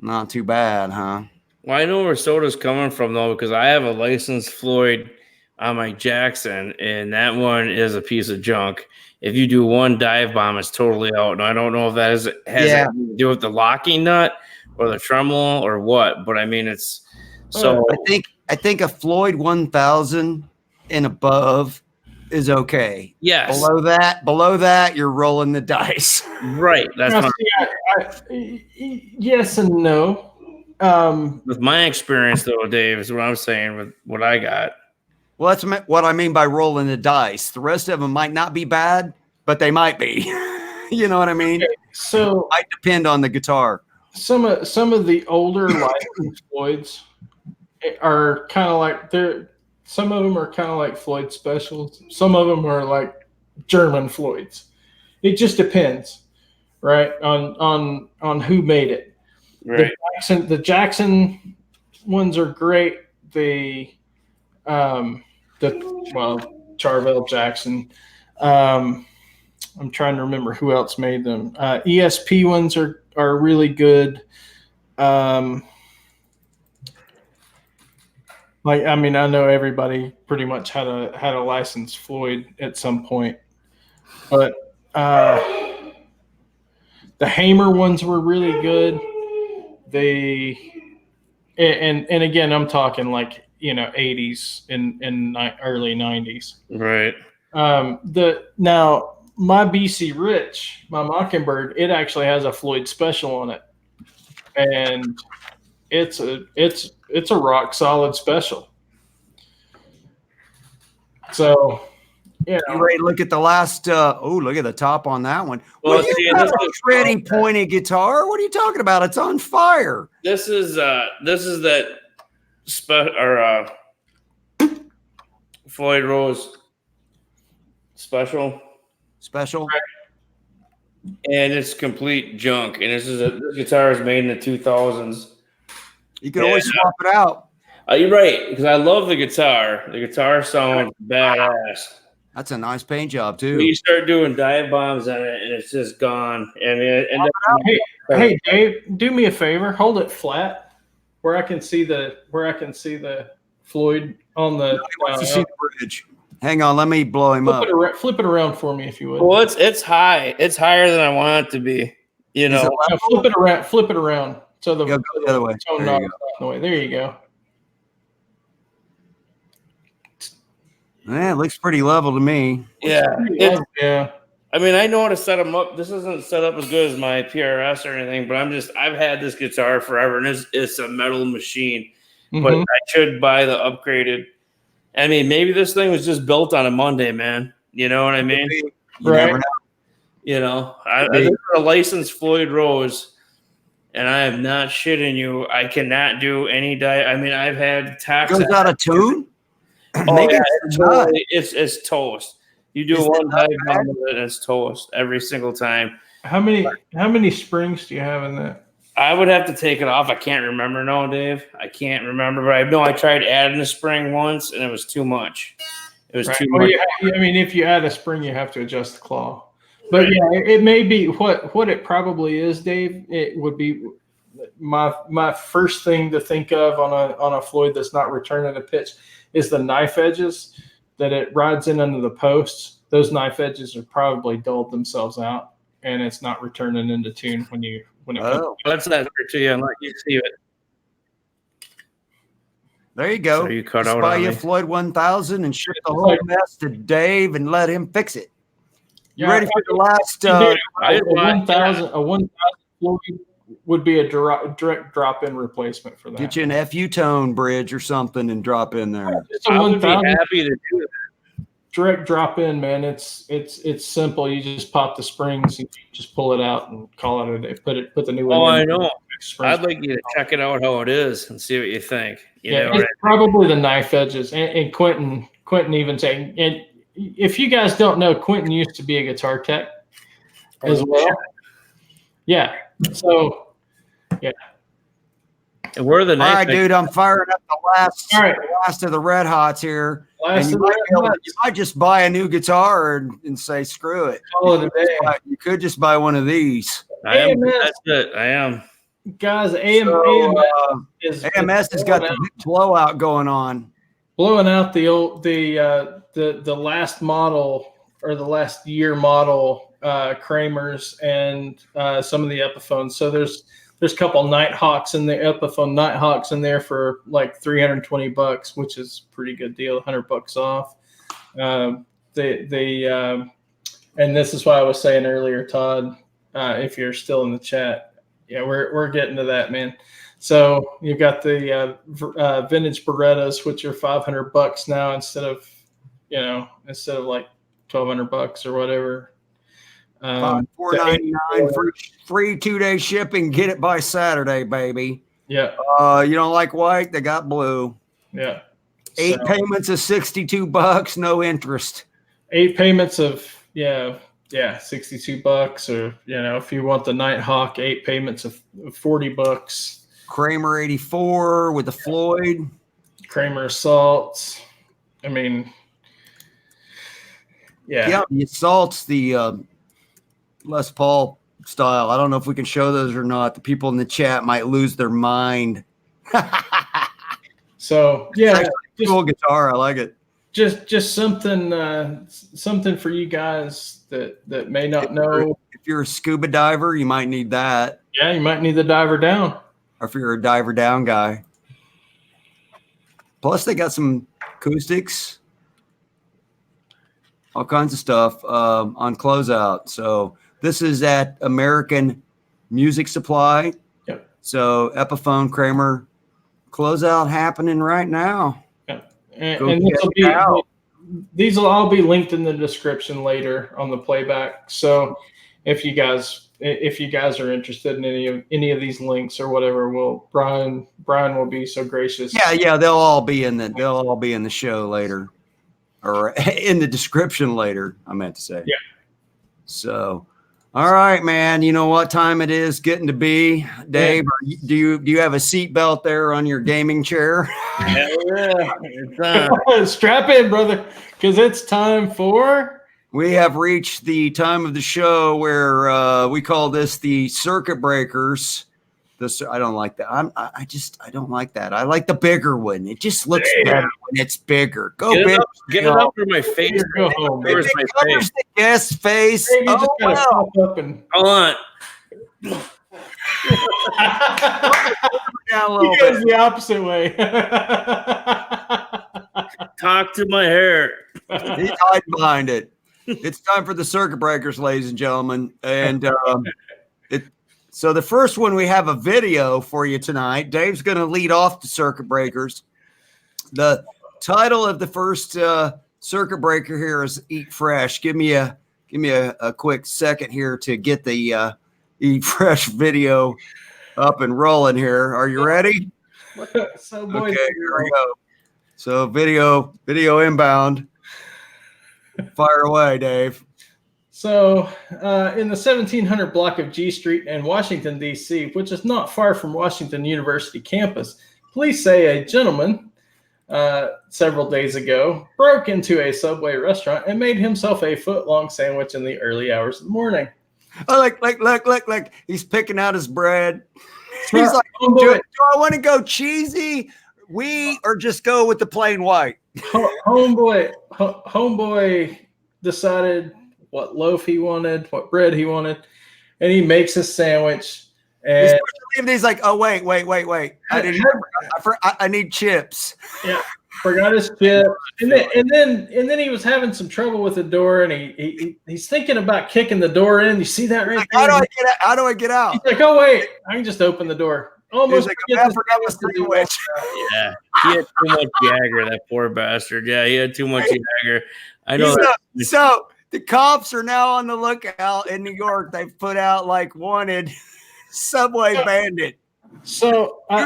Not too bad, huh? Well, I know where Soda's coming from, though, because I have a licensed Floyd on my Jackson, and that one is a piece of junk. If you do one dive bomb, it's totally out. And I don't know if that has anything to do with the locking nut or the tremolo or what, but I mean, it's so. I think a Floyd 1000 and above is okay. Yes. Below that, you're rolling the dice. Right. That's yes and no. With my experience, though, Dave, is what I'm saying with what I got. Well, that's what I mean by rolling the dice. The rest of them might not be bad, but they might be. You know what I mean? Okay, so it might depend on the guitar. Some of the older licensed Floyds are kind of like some of them are kind of like Floyd specials. Some of them are like German Floyds. It just depends, right? On who made it. Right. The Jackson ones are great. Charvel Jackson. I'm trying to remember who else made them. ESP ones are really good. I know everybody pretty much had a licensed Floyd at some point, but the Hamer ones were really good. And again, I'm talking like 80s and early 90s. Right. Now my BC Rich, my Mockingbird, it actually has a Floyd special on it, and it's a rock solid special. So, you ready to look at the last? Look at the top on that one. Well, this is a pretty pointed guitar. What are you talking about? It's on fire. This is that Floyd Rose special, and it's complete junk. And this guitar is made in the 2000s. You can always swap it out. You're right, because I love the guitar. The guitar sounds badass. That's a nice paint job too. You start doing dive bombs on it, and it's just gone. Hey, Dave, do me a favor. Hold it flat where I can see the Floyd on the. He wants to see the bridge. Hang on, let me blow him up. Flip it around for me if you would. Well, it's high. It's higher than I want it to be. Flip it around. So the other way. There you go. Yeah, it looks pretty level to me. Yeah. Yeah. I mean, I know how to set them up. This isn't set up as good as my PRS or anything, but I've had this guitar forever, and it's a metal machine. Mm-hmm. But I should buy the upgraded. I mean, maybe this thing was just built on a Monday, man. You know what I mean? Right. I think a licensed Floyd Rose, and I am not shitting you. I cannot do any I've had tax. Goes out of tune. Oh, yeah, it's toast. You do one dive bomb with it, and it's toast every single time. How many springs do you have in that? I would have to take it off. I can't remember now, Dave. I can't remember, but I know I tried adding a spring once, and it was too much. It was too much. I mean, if you add a spring, you have to adjust the claw. But yeah, it may be what it probably is, Dave. It would be my first thing to think of on a Floyd that's not returning a pitch is the knife edges that it rides in under the posts. Those knife edges are probably dulled themselves out, and it's not returning into tune when it comes. That's that to you and let you see it. There you go. So you cut just out buy on you me. Floyd 1000 and ship the whole mess to Dave and let him fix it. You ready for the last? A 1,000 Floyd would be a direct drop-in replacement for that. Get you an FU tone bridge or something and drop in there. I would be happy to do that. Direct drop in, man. It's simple. You just pop the springs and you just pull it out and call it a day. Put the new one. Oh, I in. know. I'd like you to check it out how it is and see what you think. It's probably the knife edges. And Quentin even saying, and if you guys don't know, Quentin used to be a guitar tech as well. Yeah. So, yeah. And where are the knife? All right, dude. I'm firing up the last of the Red Hots here. And you might just buy a new guitar and say, screw it. You could just buy one of these. That's it. I am. Guys, AMS has got the big blowout going on. Blowing out the last model or the last year model Kramers and some of the Epiphones. So there's a couple Nighthawks in the Epiphone Nighthawks in there for like $320, which is a pretty good deal, $100 off. And this is what I was saying earlier, Todd, if you're still in the chat. Yeah, we're getting to that, man. So you've got the vintage Berettas, which are $500 now instead of like $1,200 or whatever. $4.99 for free 2-day shipping. Get it by Saturday, baby. Yeah. You don't like white? They got blue. Yeah. 8 payments of $62, no interest. 8 payments of $62, or if you want the Nighthawk, 8 payments of $40. Kramer 84 with the Floyd. Kramer Assaults. I mean, yeah, the Assaults, the Les Paul style. I don't know if we can show those or not. The people in the chat might lose their mind. So yeah, cool guitar. I like it. Just something for you guys that may not know. If you're a scuba diver, you might need that. Yeah, you might need the diver down. Or if you're a diver down guy. Plus, they got some acoustics, all kinds of stuff on closeout. So this is at American Music Supply. Yep. So Epiphone, Kramer, closeout happening right now. Yep. And these will all be linked in the description later on the playback. So if you guys are interested in any of these links or whatever, Brian will be so gracious. Yeah, they'll all be in the show later, or in the description later. I meant to say. Yeah. So, all right, man. You know what time it is getting to be, Dave? Yeah. Do you have a seatbelt there on your gaming chair? Hell yeah! It's strap in, brother, because it's time for. We have reached the time of the show where we call this the Circüit Breakers. I don't like that. I don't like that. I like the bigger one. It just looks better when it's bigger. Get it up for my face. Go home. It covers the guest's face. You just gotta pop up and hold on. He goes the opposite way. Talk to my hair. He's hiding behind it. It's time for the Circüit Breakers, ladies and gentlemen. And so the first one, we have a video for you tonight. Dave's going to lead off the Circüit Breakers. The title of the first Circüit Breaker here is Eat Fresh. Give me a quick second here to get the Eat Fresh video up and rolling here. Are you ready? So boys, okay, here we go. So video inbound. Fire away, Dave. So, in the 1700 block of G Street in Washington, D.C., which is not far from Washington University campus, police say a gentleman several days ago broke into a Subway restaurant and made himself a foot-long sandwich in the early hours of the morning. Oh, look. He's picking out his bread. So, He's like, do I want to go cheesy, wheat, or just go with the plain white? Homeboy decided what loaf he wanted, what bread he wanted, and he makes a sandwich. And he's like, oh, wait. I need chips. Yeah, forgot his chips. And then he was having some trouble with the door, and he's thinking about kicking the door in. You see that right like, there? How do I get out? He's like, oh wait, I can just open the door. Almost like, I forgot my sandwich. Yeah, he had too much Jagger, that poor bastard. Yeah, he had too much Jagger. I know. So the cops are now on the lookout in New York. They've put out like wanted Subway bandit. So we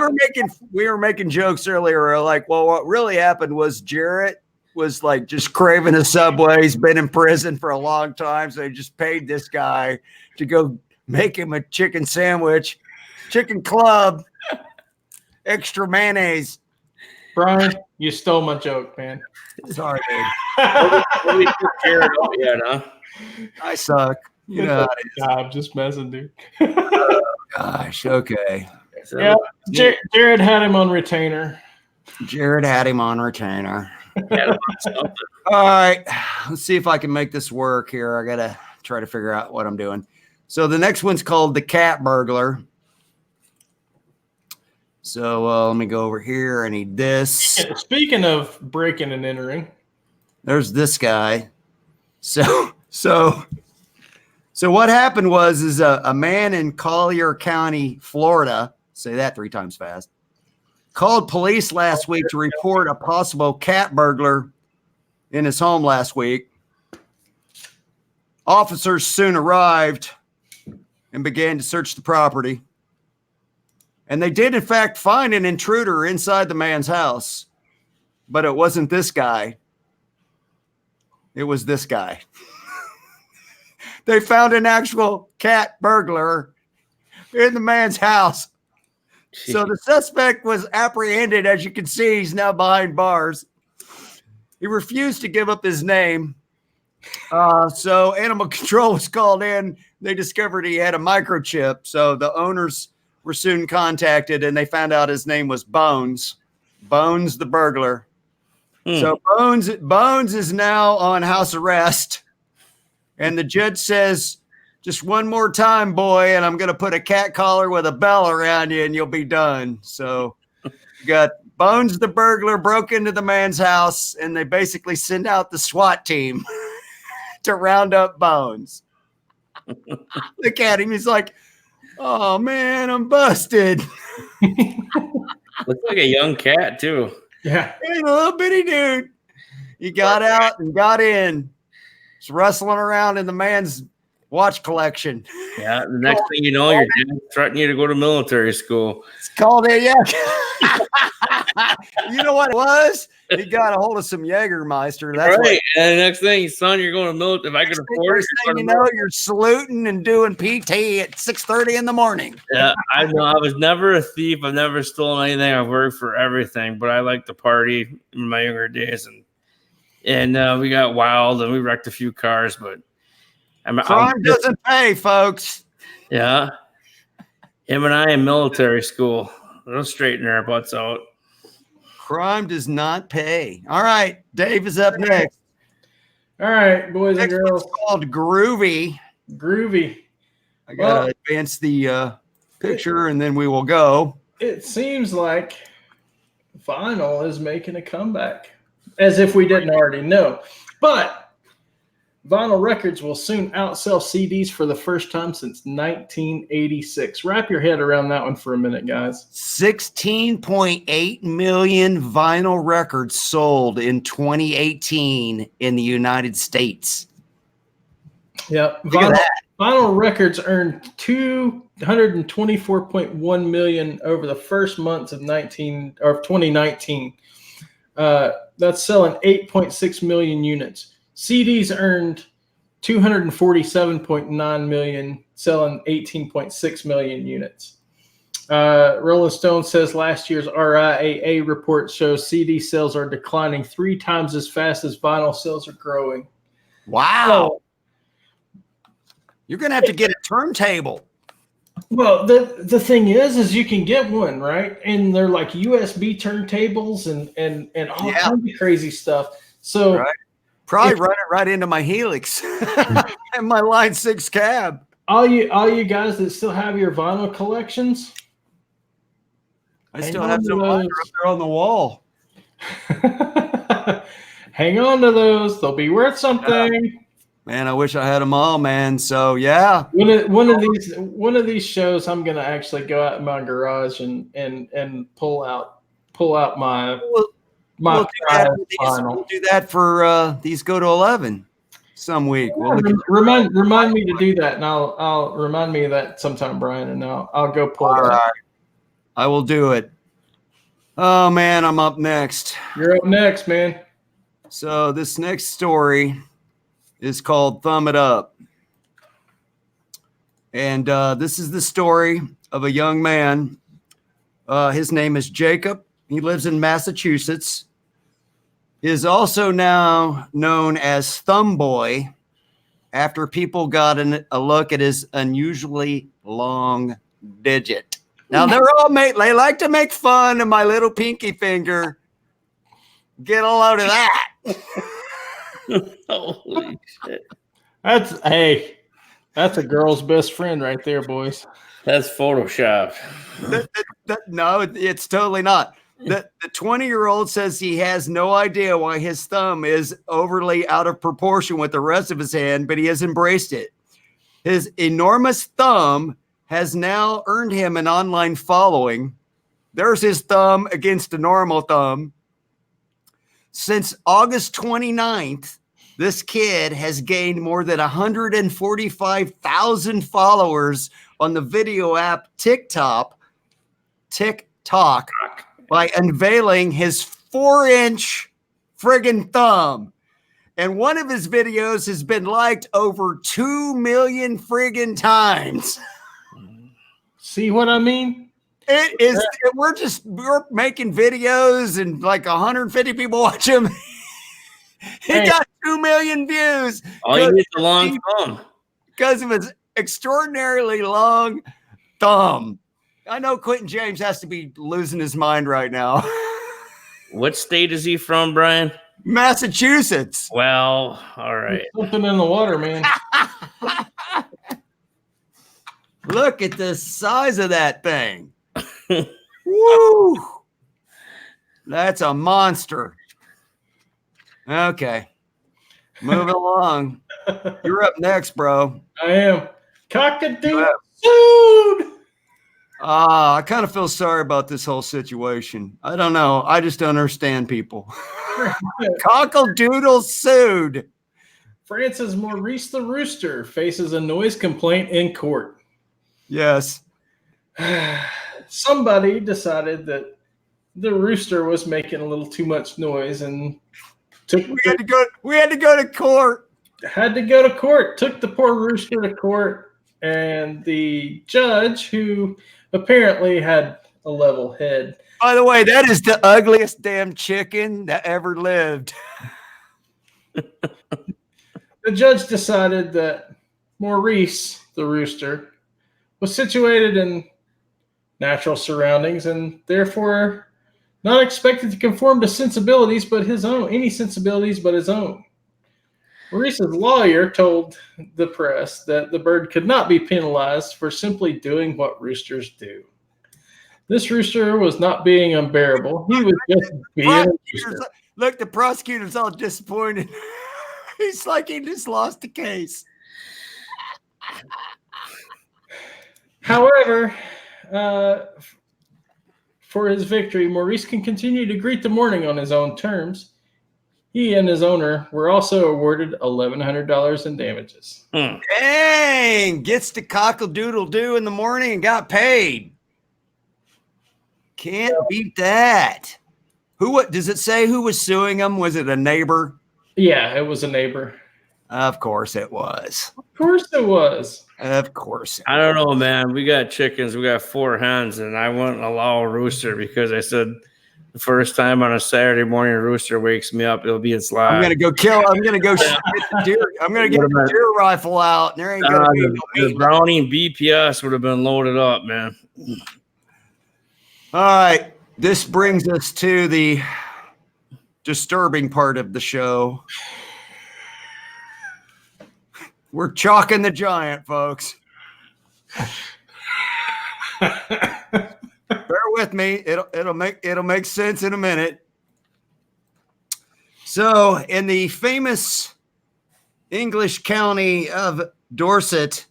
were making jokes earlier. Like, well, what really happened was Jarrett was like just craving a Subway. He's been in prison for a long time, so they just paid this guy to go make him a chicken sandwich. Chicken club, extra mayonnaise. Brian, you stole my joke, man. Sorry, dude. Huh? I suck. You know, I'm just messing, dude. Gosh, okay. So, yeah, Jared had him on retainer. All right, let's see if I can make this work here. I gotta try to figure out what I'm doing. So the next one's called the cat burglar. So let me go over here. I need this. Speaking of breaking and entering, there's this guy. So what happened was a man in Collier County, Florida, say that 3 times fast, called police last week to report a possible cat burglar in his home last week. Officers soon arrived and began to search the property. And they did, in fact, find an intruder inside the man's house. But it wasn't this guy. It was this guy. They found an actual cat burglar in the man's house. Jeez. So the suspect was apprehended. As you can see, he's now behind bars. He refused to give up his name. So animal control was called in. They discovered he had a microchip. So the owners were soon contacted, and they found out his name was Bones. Bones the burglar. So Bones is now on house arrest. And the judge says, just one more time, boy, and I'm going to put a cat collar with a bell around you, and you'll be done. So you got Bones the burglar broke into the man's house, and they basically send out the SWAT team to round up Bones. Look at him. He's like, oh, man, I'm busted. Looks like a young cat, too. Yeah. He's a little bitty dude. He got out and got in. He's rustling around in the man's watch collection. Yeah, the next thing you know, your dad's threatening you to go to military school. It's called it, yeah. You know what it was? He got a hold of some Jägermeister. That's right. And the next thing, son, you're going to military. If I can afford it, you're saluting and doing PT at 6:30 in the morning. Yeah, I know. I was never a thief. I've never stolen anything. I've worked for everything, but I like to party in my younger days, and we got wild and we wrecked a few cars, but crime doesn't pay, folks. Yeah. Him and I in military school. They'll straighten our butts out. Crime does not pay. All right. Dave is up next. All right, boys and girls. It's called Groovy. I got to advance the picture and then we will go. It seems like vinyl is making a comeback, as if we didn't already know. But vinyl records will soon outsell CDs for the first time since 1986. Wrap your head around that one for a minute, guys. 16.8 million vinyl records sold in 2018 in the United States. Yep. Vinyl records earned $224.1 million over the first months of 2019. That's selling 8.6 million units. CDs earned 247.9 million, selling 18.6 million units. Rolling Stone says last year's RIAA report shows CD sales are declining 3 times as fast as vinyl sales are growing. Wow. You're going to have to get a turntable. Well, the thing is you can get one, right? And they're like USB turntables and all kinds of crazy stuff. So right. Probably run it right into my Helix and my Line 6 cab. All you guys that still have your vinyl collections, I still have some up there on the wall. Hang on to those; they'll be worth something. Man, I wish I had them all, man. So yeah, one of these shows, I'm gonna actually go out in my garage and pull out my we'll do that for these go to 11 some week. Yeah, remind me to do that, and I'll remind me of that sometime, Brian, and I'll go pull that. Right. I will do it. Oh man, I'm up next. You're up next, man. So this next story is called Thumb It Up. And this is the story of a young man. His name is Jacob. He lives in Massachusetts. He is also now known as Thumb Boy after people got a look at his unusually long digit. Now, they like to make fun of my little pinky finger. Get a load of that. Holy shit. That's a girl's best friend right there, boys. That's Photoshop. No, it's totally not. The 20-year-old says he has no idea why his thumb is overly out of proportion with the rest of his hand, but he has embraced it. His enormous thumb has now earned him an online following. There's his thumb against a normal thumb. Since August 29th, this kid has gained more than 145,000 followers on the video app TikTok by unveiling his 4-inch friggin' thumb. And one of his videos has been liked over 2 million friggin' times. See what I mean? It is. We're making videos and like 150 people watch him. He got 2 million views. All you need is a long thumb. Because of his extraordinarily long thumb. I know Quentin James has to be losing his mind right now. What state is he from, Brian? Massachusetts. Well, all right. There's something in the water, man. Look at the size of that thing. Woo! That's a monster. Okay. Moving along. You're up next, bro. I am. Cockadoo sued. I kind of feel sorry about this whole situation. I don't know. I just don't understand people. Cockle-doodle sued. France's Maurice the Rooster faces a noise complaint in court. Yes. Somebody decided that the rooster was making a little too much noise and we had to go to court. Had to go to court. Took the poor rooster to court, and the judge, who apparently had a level head. By the way, that is the ugliest damn chicken that ever lived. The judge decided that Maurice the rooster was situated in natural surroundings and therefore not expected to conform to sensibilities but his own. Maurice's lawyer told the press that the bird could not be penalized for simply doing what roosters do. This rooster was not being unbearable. He was just being a rooster. Look, the prosecutor's all disappointed. He's like he just lost the case. However, for his victory, Maurice can continue to greet the morning on his own terms. He and his owner were also awarded $1,100 in damages. Dang! Gets to cockle-doodle-doo in the morning and got paid. Can't beat that. What does it say who was suing him? Was it a neighbor? Yeah, it was a neighbor. Of course it was. Of course it was. Of course. I don't know, man. We got chickens. We got 4 hens, and I wouldn't allow a rooster because I said the first time on a Saturday morning a rooster wakes me up, it'll be its last. I'm gonna go shoot the deer. I'm gonna get the deer rifle out. There ain't gonna be no the Browning BPS would have been loaded up, man. All right. This brings us to the disturbing part of the show. We're chalking the giant, folks. Bear with me. It'll make sense in a minute. So, in the famous English county of Dorset,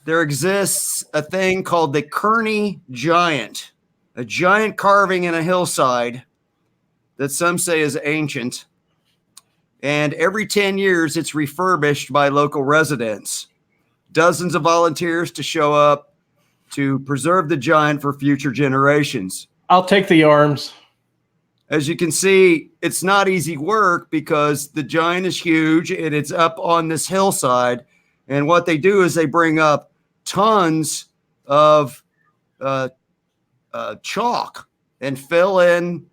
there exists a thing called the Kearney Giant, a giant carving in a hillside that some say is ancient. And every 10 years, it's refurbished by local residents. Dozens of volunteers to show up to preserve the giant for future generations. I'll take the arms. As you can see, it's not easy work because the giant is huge and it's up on this hillside. And what they do is they bring up tons of chalk and fill in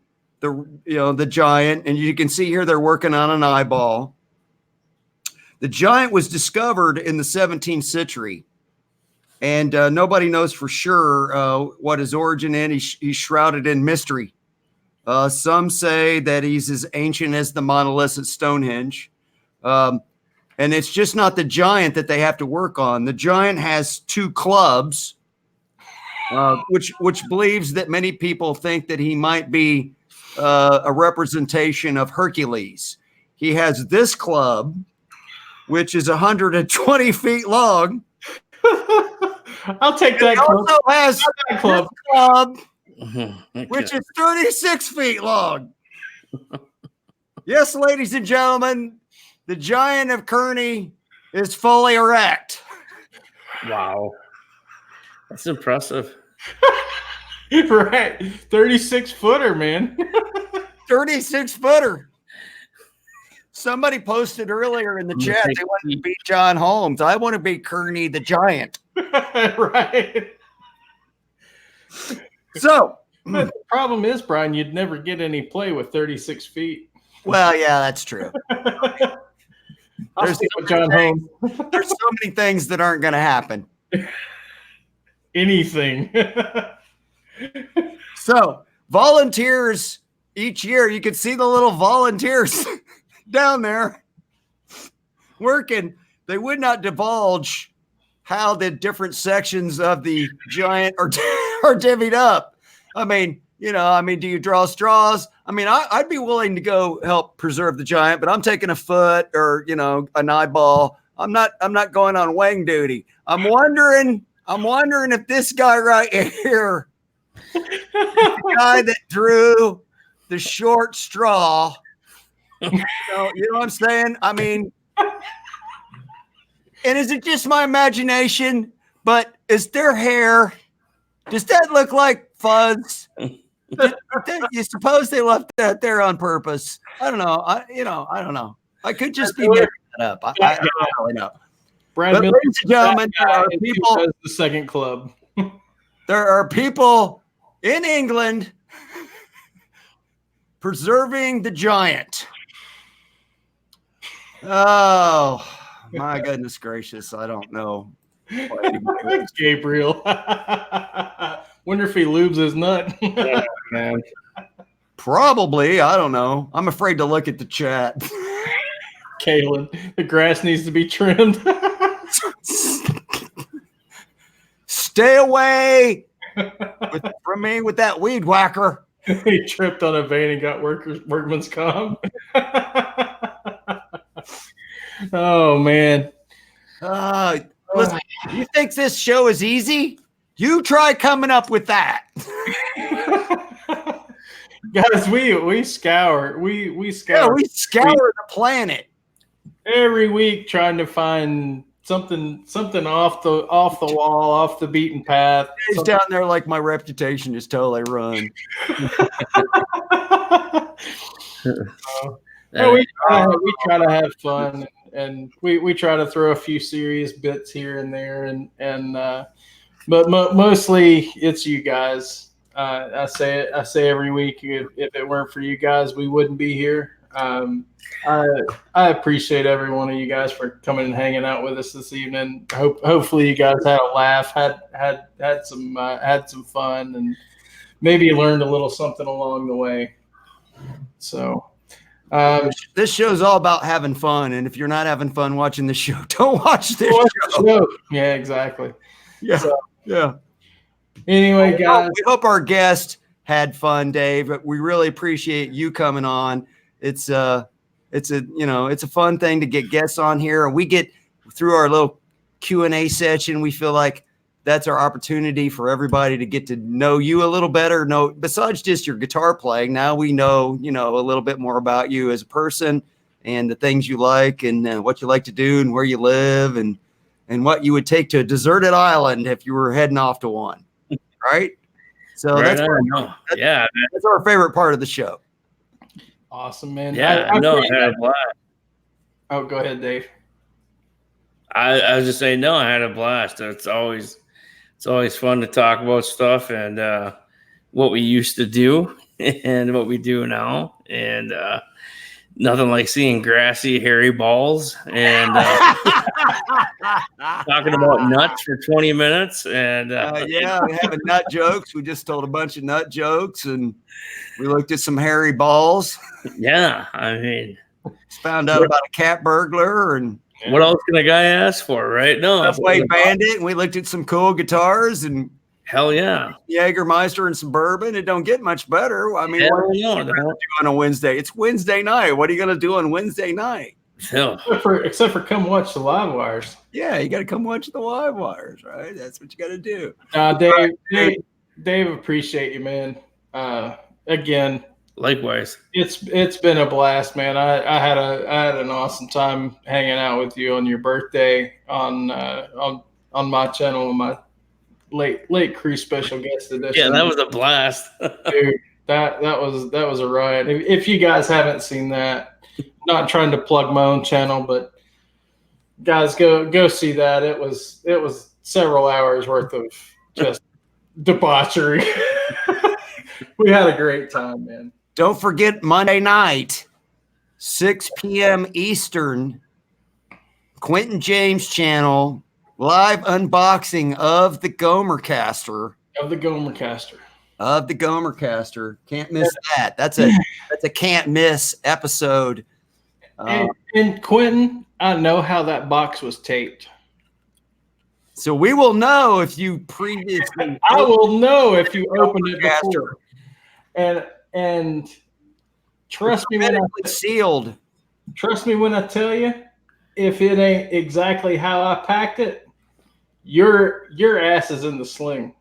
the giant, and you can see here they're working on an eyeball. The giant was discovered in the 17th century, and nobody knows for sure what his origin is. He's shrouded in mystery. Some say that he's as ancient as the monoliths at Stonehenge, and it's just not the giant that they have to work on. The giant has 2 clubs, which believes that many people think that he might be a representation of Hercules. He has this club, which is 120 feet long. I'll take that club. Also has that club, which is 36 feet long. Yes, ladies and gentlemen, the giant of Kearney is fully erect. Wow. That's impressive. Right. 36-footer, man. 36-footer. Somebody posted earlier in the chat they wanted to beat John Holmes. I want to beat Kearney the Giant. Right. So the problem is, Brian, you'd never get any play with 36 feet. Well, yeah, that's true. There's John Holmes. There's so many things that aren't going to happen. Anything. So volunteers each year, you can see the little volunteers down there working. They would not divulge how the different sections of the giant are divvied up. I mean, do you draw straws? I mean, I'd be willing to go help preserve the giant, but I'm taking a foot or, an eyeball. I'm not going on weighing duty. I'm wondering if this guy right here, the guy that drew the short straw, you know what I'm saying? I mean, and is it just my imagination? But is their hair? Does that look like fuzz? You suppose they left that there on purpose? I don't know. I don't know. I could just be making that up. I don't really know. Brad but Miller, ladies and gentlemen, there are people. The second club. There are people in England preserving the giant. Oh my goodness gracious! I don't know. Gabriel. Wonder if he lubes his nut. Yeah, man. Probably. I don't know. I'm afraid to look at the chat. Kalen, the grass needs to be trimmed. Stay away from me with that weed whacker. He tripped on a vein and got workman's comp. Oh, man. Listen, you think this show is easy? You try coming up with that. Guys, we scour. We scour. Yeah, we scour the planet every week trying to find something off the wall, off the beaten path. He's down there like my reputation is totally ruined. we try to have fun, and we try to throw a few serious bits here and there, but mostly it's you guys. I say every week, if it weren't for you guys, we wouldn't be here. I appreciate every one of you guys for coming and hanging out with us this evening. Hopefully you guys had a laugh, had some fun, and maybe learned a little something along the way. So this show's all about having fun, and if you're not having fun watching the show, don't watch this show. Yeah, exactly. Yeah, so, yeah. Anyway, guys, we hope our guest had fun, Dave. We really appreciate you coming on. It's a fun thing to get guests on here, and we get through our little Q&A session. We feel like that's our opportunity for everybody to get to know you a little better. Besides just your guitar playing, now we know a little bit more about you as a person and the things you like and what you like to do and where you live and what you would take to a deserted island if you were heading off to one. Right? So right, that's our favorite part of the show. Awesome, man. Yeah, I had a blast. Oh, go ahead, Dave. I was just saying, no, I had a blast. It's always fun to talk about stuff and what we used to do and what we do now. And nothing like seeing grassy, hairy balls and talking about nuts for 20 minutes. And having nut jokes. We just told a bunch of nut jokes and we looked at some hairy balls. Yeah, I mean, found out about a cat burglar and what else can a guy ask for, right? No, Subway Bandit, and we looked at some cool guitars and hell yeah, Jägermeister and some bourbon. It don't get much better. I mean, what are you going to do on a Wednesday? It's Wednesday night. What are you going to do on Wednesday night? Except for come watch the live wires. Yeah, you got to come watch the live wires, right? That's what you got to do. Dave, appreciate you, man. Again, likewise. It's been a blast, man. I had an awesome time hanging out with you on your birthday on my channel, on my late crew special guest edition. Yeah, that was a blast. Dude, that was a riot. If you guys haven't seen that, not trying to plug my own channel, but guys, go see that. It was several hours worth of just debauchery. We had a great time, man. Don't forget Monday night, 6 p.m. Eastern, Quentin James channel, live unboxing of the Gomercaster. Can't miss that. That's a can't miss episode. And Quentin, I know how that box was taped. So we will know if you previously. I will know if you opened it before. And trust me when sealed. Trust me when I tell you, if it ain't exactly how I packed it, your ass is in the sling.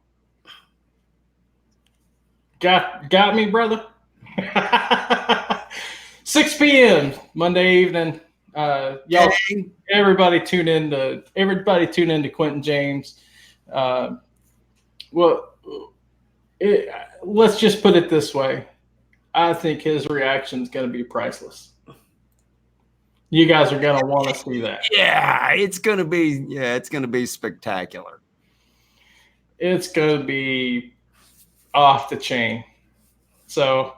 Got me, brother. 6 p.m. Monday evening. Y'all, everybody tune in to Quentin James. Let's just put it this way. I think his reaction is going to be priceless. You guys are going to want to see that. Yeah, it's going to be spectacular. It's going to be off the chain. So,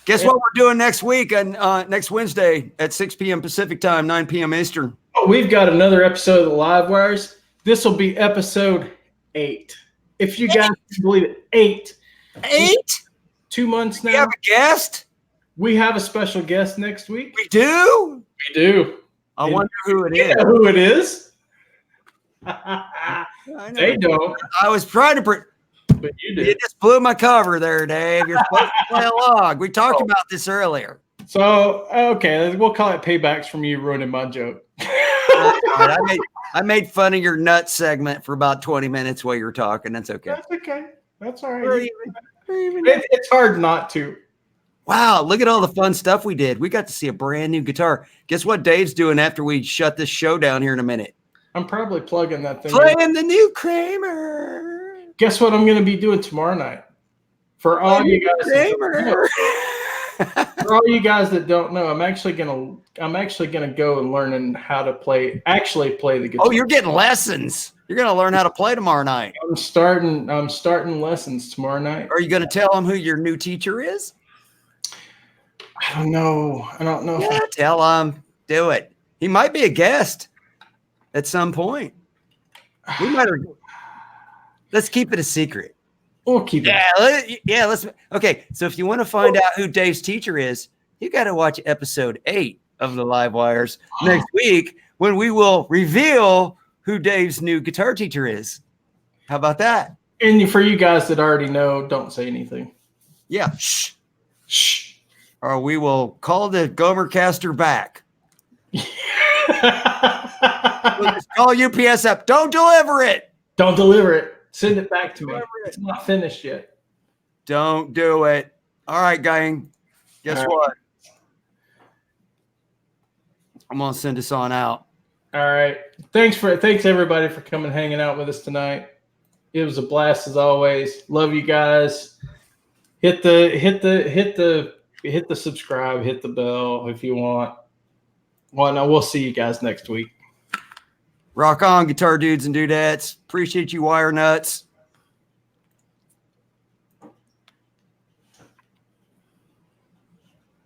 guess what we're doing next week and next Wednesday at 6 p.m. Pacific time, 9 p.m. Eastern. Oh, we've got another episode of the Live Wires. This will be episode 8. If you guys can believe it, 8. 8? 2 months now. We have a guest? We have a special guest next week. We do? We do. I wonder who it is. You know who it is? They don't. I was trying to but you did. You just blew my cover there, Dave. You're supposed to play along. We talked about this earlier. So, okay, we'll call it paybacks from you ruining my joke. I made fun of your nut segment for about 20 minutes while you were talking. That's okay. That's okay. That's all right. It's hard not to. Wow, look at all the fun stuff we did. We got to see a brand new guitar. Guess what Dave's doing after we shut this show down here in a minute? I'm probably plugging that thing. Playing the new Kramer. Guess what I'm going to be doing tomorrow night? For all you guys. Kramer. For all you guys that don't know, I'm actually gonna go and learn how to play the guitar. Oh, you're getting lessons. You're gonna learn how to play tomorrow night. I'm starting lessons tomorrow night. Are you gonna tell them who your new teacher is? I don't know. Yeah, tell him. Do it. He might be a guest at some point. We might. Let's keep it a secret. We'll keep it. Yeah. Let's. Okay. So if you want to find out who Dave's teacher is, you got to watch episode 8 of the Live Wires next week when we will reveal who Dave's new guitar teacher is. How about that? And for you guys that already know, don't say anything. Yeah. Shh. Or we will call the Gomercaster back. We'll just call UPS up. Don't deliver it. Don't deliver it. Send it back to me. It's not finished yet. Don't do it. All right, gang. Guess what? I'm gonna send us on out. All right. Thanks everybody for coming hanging out with us tonight. It was a blast as always. Love you guys. Hit the subscribe, hit the bell if you want. Well, no, we'll see you guys next week. Rock on, guitar dudes and dudettes. Appreciate you, wire nuts.